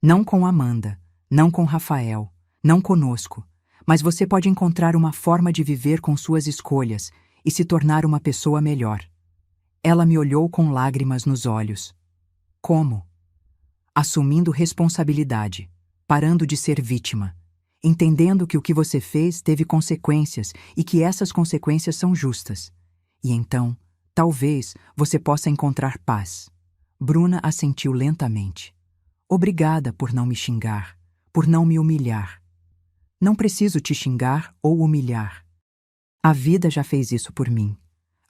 Speaker 1: Não com Amanda, não com Rafael, não conosco, mas você pode encontrar uma forma de viver com suas escolhas e se tornar uma pessoa melhor. Ela me olhou com lágrimas nos olhos. Como? Assumindo responsabilidade, parando de ser vítima, entendendo que o que você fez teve consequências e que essas consequências são justas. E então, talvez, você possa encontrar paz. Bruna assentiu lentamente. Obrigada por não me xingar, por não me humilhar. Não preciso te xingar ou humilhar. A vida já fez isso por mim.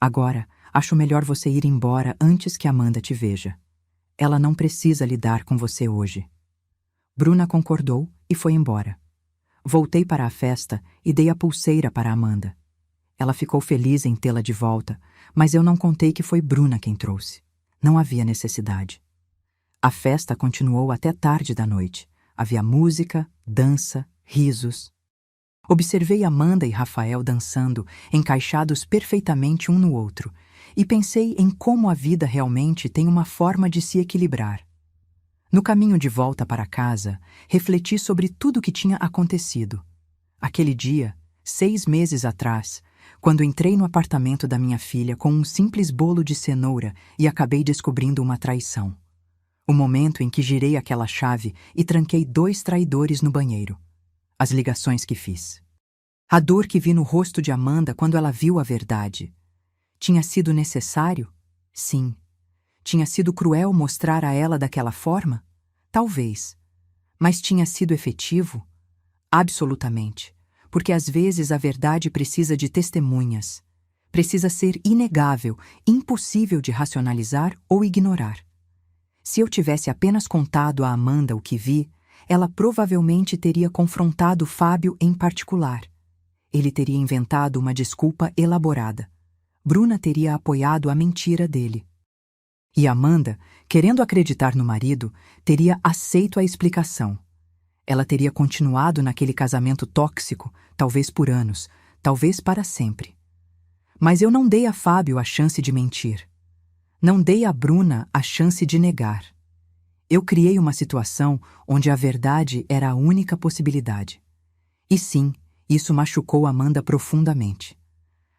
Speaker 1: Agora, acho melhor você ir embora antes que Amanda te veja. Ela não precisa lidar com você hoje. Bruna concordou e foi embora. Voltei para a festa e dei a pulseira para Amanda. Ela ficou feliz em tê-la de volta, mas eu não contei que foi Bruna quem trouxe. Não havia necessidade. A festa continuou até tarde da noite. Havia música, dança, risos. Observei Amanda e Rafael dançando, encaixados perfeitamente um no outro, e pensei em como a vida realmente tem uma forma de se equilibrar. No caminho de volta para casa, refleti sobre tudo o que tinha acontecido. Aquele dia, 6 meses atrás, quando entrei no apartamento da minha filha com um simples bolo de cenoura e acabei descobrindo uma traição. O momento em que girei aquela chave e tranquei 2 traidores no banheiro. As ligações que fiz. A dor que vi no rosto de Amanda quando ela viu a verdade. Tinha sido necessário? Sim. Tinha sido cruel mostrar a ela daquela forma? Talvez. Mas tinha sido efetivo? Absolutamente. Porque às vezes a verdade precisa de testemunhas. Precisa ser inegável, impossível de racionalizar ou ignorar. Se eu tivesse apenas contado a Amanda o que vi, ela provavelmente teria confrontado Fábio em particular. Ele teria inventado uma desculpa elaborada. Bruna teria apoiado a mentira dele. E Amanda, querendo acreditar no marido, teria aceito a explicação. Ela teria continuado naquele casamento tóxico, talvez por anos, talvez para sempre. Mas eu não dei a Fábio a chance de mentir. Não dei a Bruna a chance de negar. Eu criei uma situação onde a verdade era a única possibilidade. E sim, isso machucou Amanda profundamente.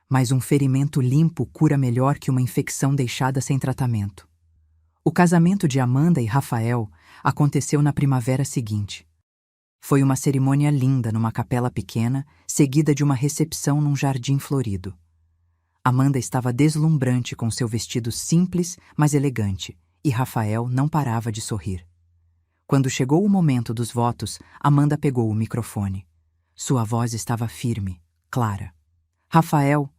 Speaker 1: Mas um ferimento limpo cura melhor que uma infecção deixada sem tratamento. O casamento de Amanda e Rafael aconteceu na primavera seguinte. Foi uma cerimônia linda numa capela pequena, seguida de uma recepção num jardim florido. Amanda estava deslumbrante com seu vestido simples, mas elegante, e Rafael não parava de sorrir. Quando chegou o momento dos votos, Amanda pegou o microfone. Sua voz estava firme, clara. Rafael,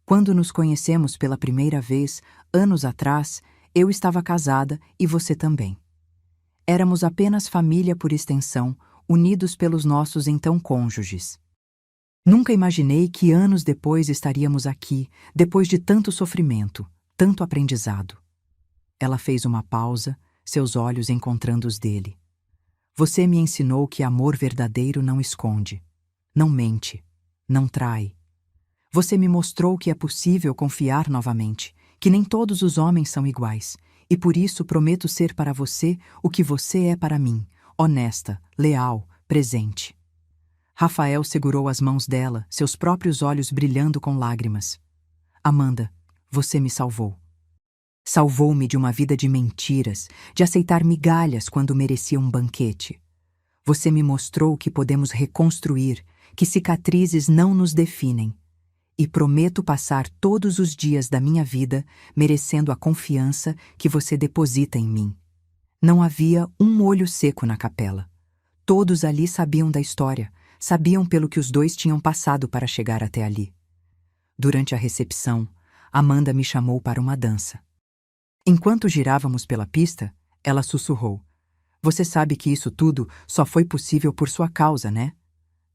Speaker 1: quando nos conhecemos pela primeira vez, anos atrás, eu estava casada e você também. Éramos apenas família por extensão, unidos pelos nossos então cônjuges. Nunca imaginei que anos depois estaríamos aqui, depois de tanto sofrimento, tanto aprendizado. Ela fez uma pausa, seus olhos encontrando os dele. Você me ensinou que amor verdadeiro não esconde, não mente, não trai. Você me mostrou que é possível confiar novamente, que nem todos os homens são iguais, e por isso prometo ser para você o que você é para mim, honesta, leal, presente. Rafael segurou as mãos dela, seus próprios olhos brilhando com lágrimas. Amanda, você me salvou. Salvou-me de uma vida de mentiras, de aceitar migalhas quando merecia um banquete. Você me mostrou que podemos reconstruir, que cicatrizes não nos definem. E prometo passar todos os dias da minha vida merecendo a confiança que você deposita em mim. Não havia um olho seco na capela. Todos ali sabiam da história, sabiam pelo que os dois tinham passado para chegar até ali. Durante a recepção, Amanda me chamou para uma dança. Enquanto girávamos pela pista, ela sussurrou: Você sabe que isso tudo só foi possível por sua causa, né?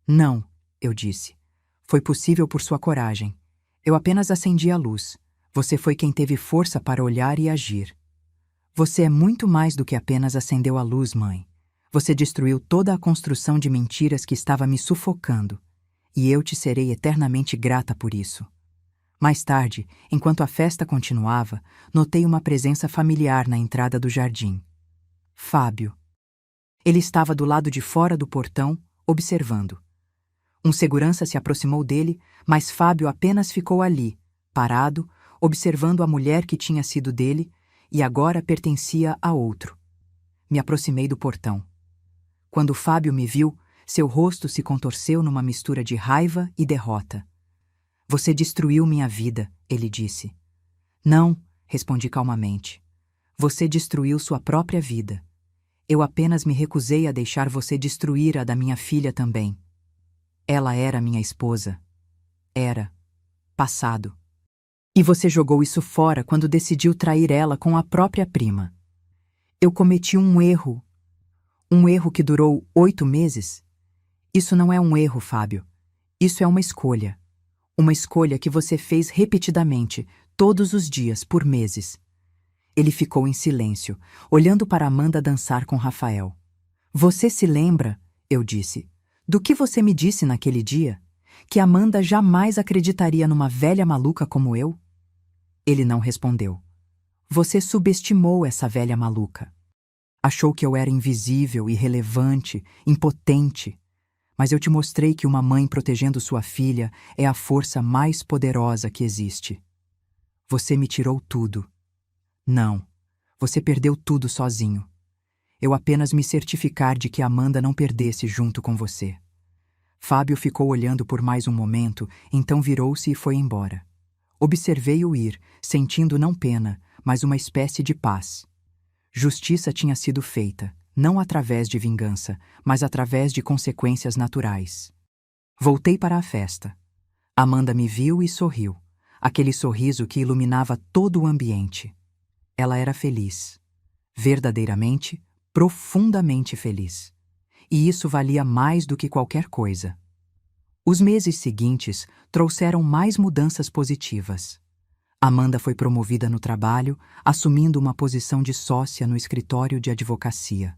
Speaker 1: Não, eu disse. Foi possível por sua coragem. Eu apenas acendi a luz. Você foi quem teve força para olhar e agir. Você é muito mais do que apenas acendeu a luz, mãe. Você destruiu toda a construção de mentiras que estava me sufocando. E eu te serei eternamente grata por isso. Mais tarde, enquanto a festa continuava, notei uma presença familiar na entrada do jardim. Fábio. Ele estava do lado de fora do portão, observando. Um segurança se aproximou dele, mas Fábio apenas ficou ali, parado, observando a mulher que tinha sido dele e agora pertencia a outro. Me aproximei do portão. Quando Fábio me viu, seu rosto se contorceu numa mistura de raiva e derrota. Você destruiu minha vida, ele disse. Não, respondi calmamente. Você destruiu sua própria vida. Eu apenas me recusei a deixar você destruir a da minha filha também. Ela era minha esposa. Era. Passado. E você jogou isso fora quando decidiu trair ela com a própria prima. Eu cometi um erro. Um erro que durou 8 meses? Isso não é um erro, Fábio. Isso é uma escolha. Uma escolha que você fez repetidamente, todos os dias, por meses. Ele ficou em silêncio, olhando para Amanda dançar com Rafael. Você se lembra, eu disse, do que você me disse naquele dia? Que Amanda jamais acreditaria numa velha maluca como eu? Ele não respondeu. Você subestimou essa velha maluca. Achou que eu era invisível, irrelevante, impotente. Mas eu te mostrei que uma mãe protegendo sua filha é a força mais poderosa que existe. Você me tirou tudo. Não, você perdeu tudo sozinho. Eu apenas me certificar de que Amanda não perdesse junto com você. Fábio ficou olhando por mais um momento, então virou-se e foi embora. Observei-o ir, sentindo não pena, mas uma espécie de paz. Justiça tinha sido feita, não através de vingança, mas através de consequências naturais. Voltei para a festa. Amanda me viu e sorriu, aquele sorriso que iluminava todo o ambiente. Ela era feliz. Verdadeiramente, profundamente feliz. E isso valia mais do que qualquer coisa. Os meses seguintes trouxeram mais mudanças positivas. Amanda foi promovida no trabalho, assumindo uma posição de sócia no escritório de advocacia.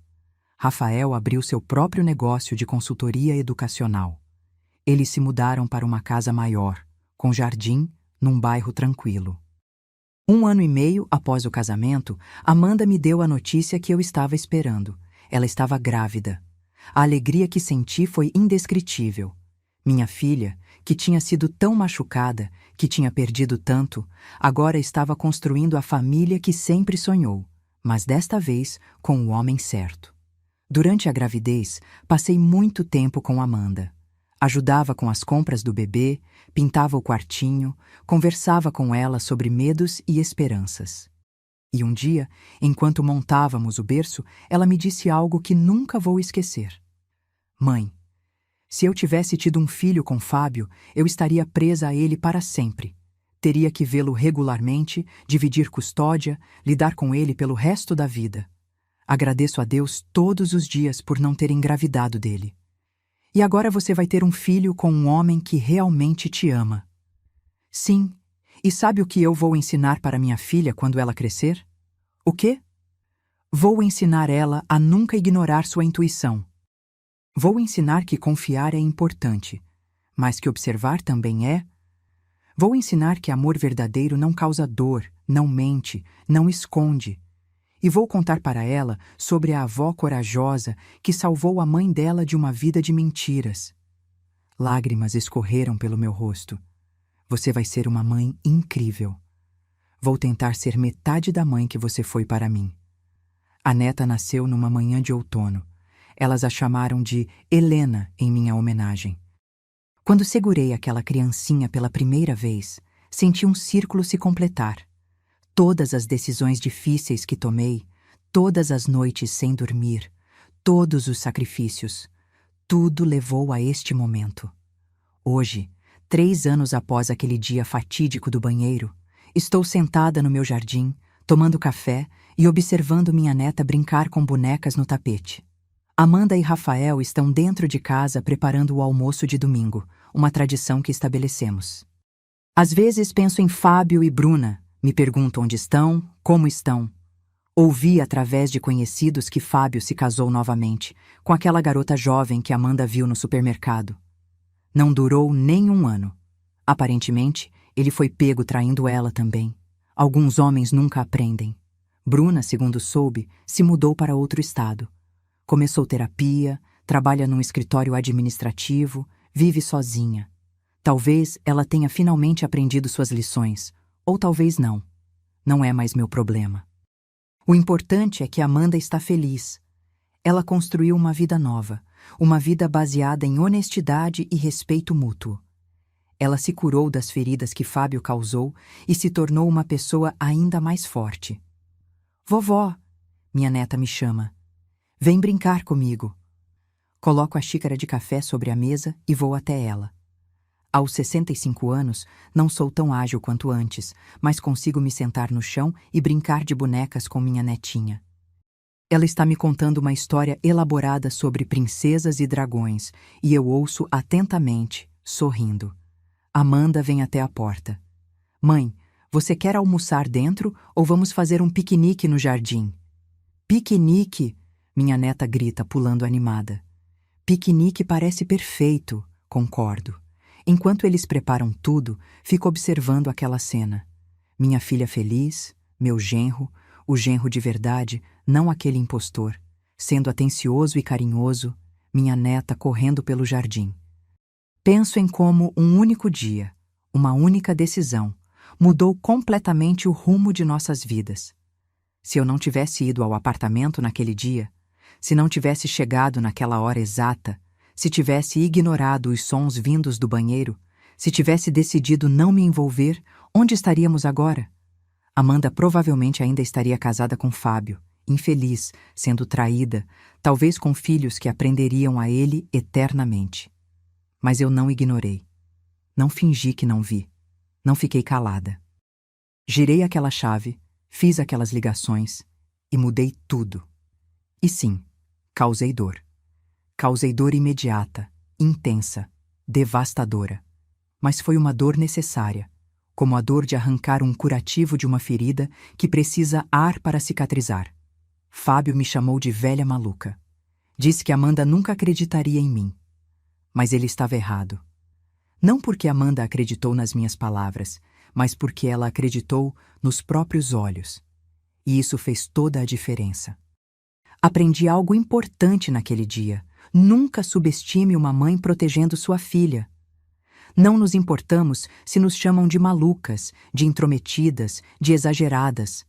Speaker 1: Rafael abriu seu próprio negócio de consultoria educacional. Eles se mudaram para uma casa maior, com jardim, num bairro tranquilo. 1 ano e meio após o casamento, Amanda me deu a notícia que eu estava esperando. Ela estava grávida. A alegria que senti foi indescritível. Minha filha, que tinha sido tão machucada, que tinha perdido tanto, agora estava construindo a família que sempre sonhou, mas desta vez com o homem certo. Durante a gravidez, passei muito tempo com Amanda. Ajudava com as compras do bebê, pintava o quartinho, conversava com ela sobre medos e esperanças. E um dia, enquanto montávamos o berço, ela me disse algo que nunca vou esquecer. Mãe, se eu tivesse tido um filho com Fábio, eu estaria presa a ele para sempre. Teria que vê-lo regularmente, dividir custódia, lidar com ele pelo resto da vida. Agradeço a Deus todos os dias por não ter engravidado dele. E agora você vai ter um filho com um homem que realmente te ama. Sim, e sabe o que eu vou ensinar para minha filha quando ela crescer? O quê? Vou ensinar ela a nunca ignorar sua intuição. Vou ensinar que confiar é importante, mas que observar também é. Vou ensinar que amor verdadeiro não causa dor, não mente, não esconde. E vou contar para ela sobre a avó corajosa que salvou a mãe dela de uma vida de mentiras. Lágrimas escorreram pelo meu rosto. Você vai ser uma mãe incrível. Vou tentar ser metade da mãe que você foi para mim. A neta nasceu numa manhã de outono. Elas a chamaram de Helena em minha homenagem. Quando segurei aquela criancinha pela primeira vez, senti um círculo se completar. Todas as decisões difíceis que tomei, todas as noites sem dormir, todos os sacrifícios, tudo levou a este momento. Hoje, 3 anos após aquele dia fatídico do banheiro, estou sentada no meu jardim, tomando café e observando minha neta brincar com bonecas no tapete. Amanda e Rafael estão dentro de casa preparando o almoço de domingo, uma tradição que estabelecemos. Às vezes penso em Fábio e Bruna, me pergunto onde estão, como estão. Ouvi através de conhecidos que Fábio se casou novamente, com aquela garota jovem que Amanda viu no supermercado. Não durou nem um ano. Aparentemente, ele foi pego traindo ela também. Alguns homens nunca aprendem. Bruna, segundo soube, se mudou para outro estado. Começou terapia, trabalha num escritório administrativo, vive sozinha. Talvez ela tenha finalmente aprendido suas lições, ou talvez não. Não é mais meu problema. O importante é que Amanda está feliz. Ela construiu uma vida nova, uma vida baseada em honestidade e respeito mútuo. Ela se curou das feridas que Fábio causou e se tornou uma pessoa ainda mais forte. Vovó, minha neta me chama. Vem brincar comigo. Coloco a xícara de café sobre a mesa e vou até ela. Aos 65 anos, não sou tão ágil quanto antes, mas consigo me sentar no chão e brincar de bonecas com minha netinha. Ela está me contando uma história elaborada sobre princesas e dragões, e eu ouço atentamente, sorrindo. Amanda vem até a porta. Mãe, você quer almoçar dentro ou vamos fazer um piquenique no jardim? Piquenique? Minha neta grita, pulando animada. Piquenique parece perfeito, concordo. Enquanto eles preparam tudo, fico observando aquela cena. Minha filha feliz, meu genro, o genro de verdade, não aquele impostor, sendo atencioso e carinhoso, minha neta correndo pelo jardim. Penso em como um único dia, uma única decisão, mudou completamente o rumo de nossas vidas. Se eu não tivesse ido ao apartamento naquele dia, se não tivesse chegado naquela hora exata, se tivesse ignorado os sons vindos do banheiro, se tivesse decidido não me envolver, onde estaríamos agora? Amanda provavelmente ainda estaria casada com Fábio, infeliz, sendo traída, talvez com filhos que aprenderiam a ele eternamente. Mas eu não ignorei. Não fingi que não vi. Não fiquei calada. Girei aquela chave, fiz aquelas ligações e mudei tudo. E sim, causei dor. Causei dor imediata, intensa, devastadora. Mas foi uma dor necessária, como a dor de arrancar um curativo de uma ferida que precisa ar para cicatrizar. Fábio me chamou de velha maluca. Disse que Amanda nunca acreditaria em mim. Mas ele estava errado. Não porque Amanda acreditou nas minhas palavras, mas porque ela acreditou nos próprios olhos. E isso fez toda a diferença. Aprendi algo importante naquele dia. Nunca subestime uma mãe protegendo sua filha. Não nos importamos se nos chamam de malucas, de intrometidas, de exageradas.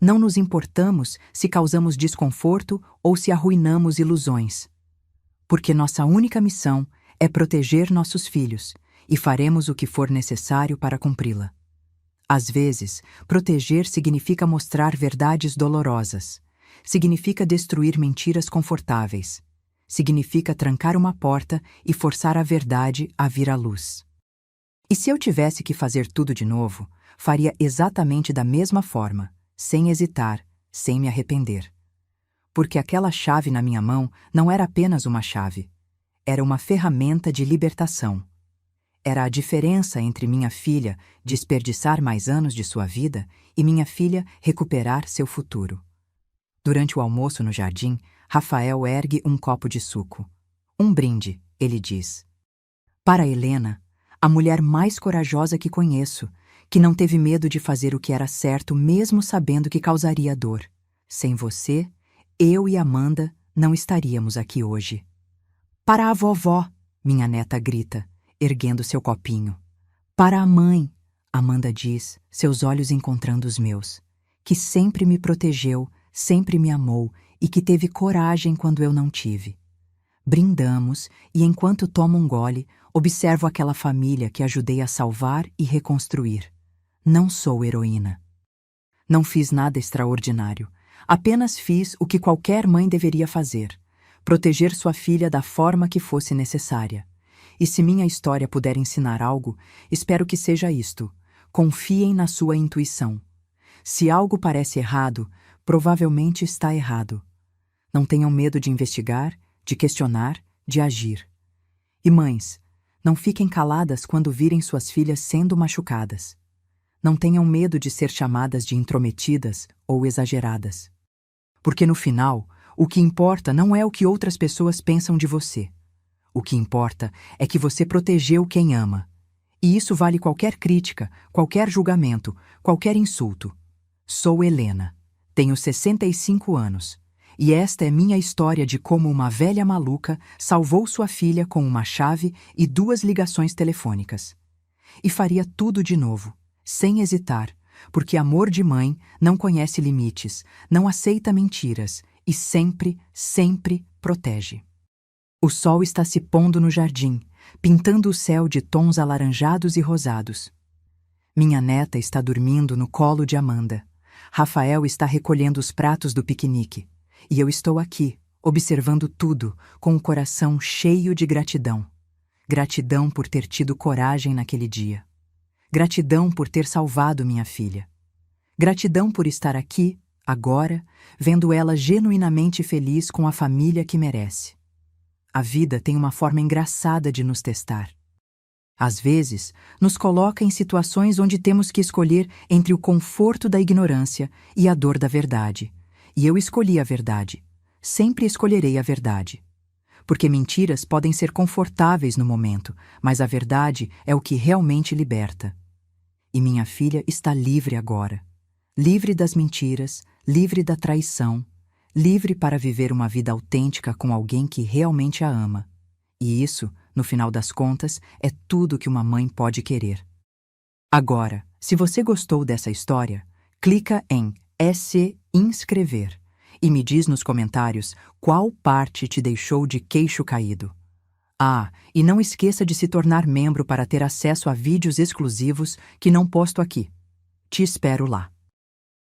Speaker 1: Não nos importamos se causamos desconforto ou se arruinamos ilusões. Porque nossa única missão é proteger nossos filhos, e faremos o que for necessário para cumpri-la. Às vezes, proteger significa mostrar verdades dolorosas, significa destruir mentiras confortáveis, significa trancar uma porta e forçar a verdade a vir à luz. E se eu tivesse que fazer tudo de novo, faria exatamente da mesma forma, sem hesitar, sem me arrepender. Porque aquela chave na minha mão não era apenas uma chave. Era uma ferramenta de libertação. Era a diferença entre minha filha desperdiçar mais anos de sua vida e minha filha recuperar seu futuro. Durante o almoço no jardim, Rafael ergue um copo de suco. Um brinde, ele diz. Para Helena, a mulher mais corajosa que conheço, que não teve medo de fazer o que era certo mesmo sabendo que causaria dor. Sem você, eu e Amanda não estaríamos aqui hoje. Para a vovó, minha neta grita, erguendo seu copinho. Para a mãe, Amanda diz, seus olhos encontrando os meus, que sempre me protegeu, sempre me amou e que teve coragem quando eu não tive. Brindamos e, enquanto tomo um gole, observo aquela família que ajudei a salvar e reconstruir. Não sou heroína. Não fiz nada extraordinário. Apenas fiz o que qualquer mãe deveria fazer: proteger sua filha da forma que fosse necessária. E se minha história puder ensinar algo, espero que seja isto: confiem na sua intuição. Se algo parece errado, provavelmente está errado. Não tenham medo de investigar, de questionar, de agir. E mães, não fiquem caladas quando virem suas filhas sendo machucadas. Não tenham medo de ser chamadas de intrometidas ou exageradas. Porque no final, o que importa não é o que outras pessoas pensam de você. O que importa é que você protegeu quem ama. E isso vale qualquer crítica, qualquer julgamento, qualquer insulto. Sou Helena. Tenho 65 anos. E esta é minha história de como uma velha maluca salvou sua filha com uma chave e 2 ligações telefônicas. E faria tudo de novo, sem hesitar, porque amor de mãe não conhece limites, não aceita mentiras e sempre, sempre protege. O sol está se pondo no jardim, pintando o céu de tons alaranjados e rosados. Minha neta está dormindo no colo de Amanda. Rafael está recolhendo os pratos do piquenique. E eu estou aqui, observando tudo, com o coração cheio de gratidão. Gratidão por ter tido coragem naquele dia. Gratidão por ter salvado minha filha. Gratidão por estar aqui, agora, vendo ela genuinamente feliz com a família que merece. A vida tem uma forma engraçada de nos testar. Às vezes, nos coloca em situações onde temos que escolher entre o conforto da ignorância e a dor da verdade. E eu escolhi a verdade. Sempre escolherei a verdade. Porque mentiras podem ser confortáveis no momento, mas a verdade é o que realmente liberta. E minha filha está livre agora. Livre das mentiras, livre da traição, livre para viver uma vida autêntica com alguém que realmente a ama. E isso, no final das contas, é tudo que uma mãe pode querer. Agora, se você gostou dessa história, clica em se inscrever e me diz nos comentários qual parte te deixou de queixo caído. Ah, e não esqueça de se tornar membro para ter acesso a vídeos exclusivos que não posto aqui. Te espero lá.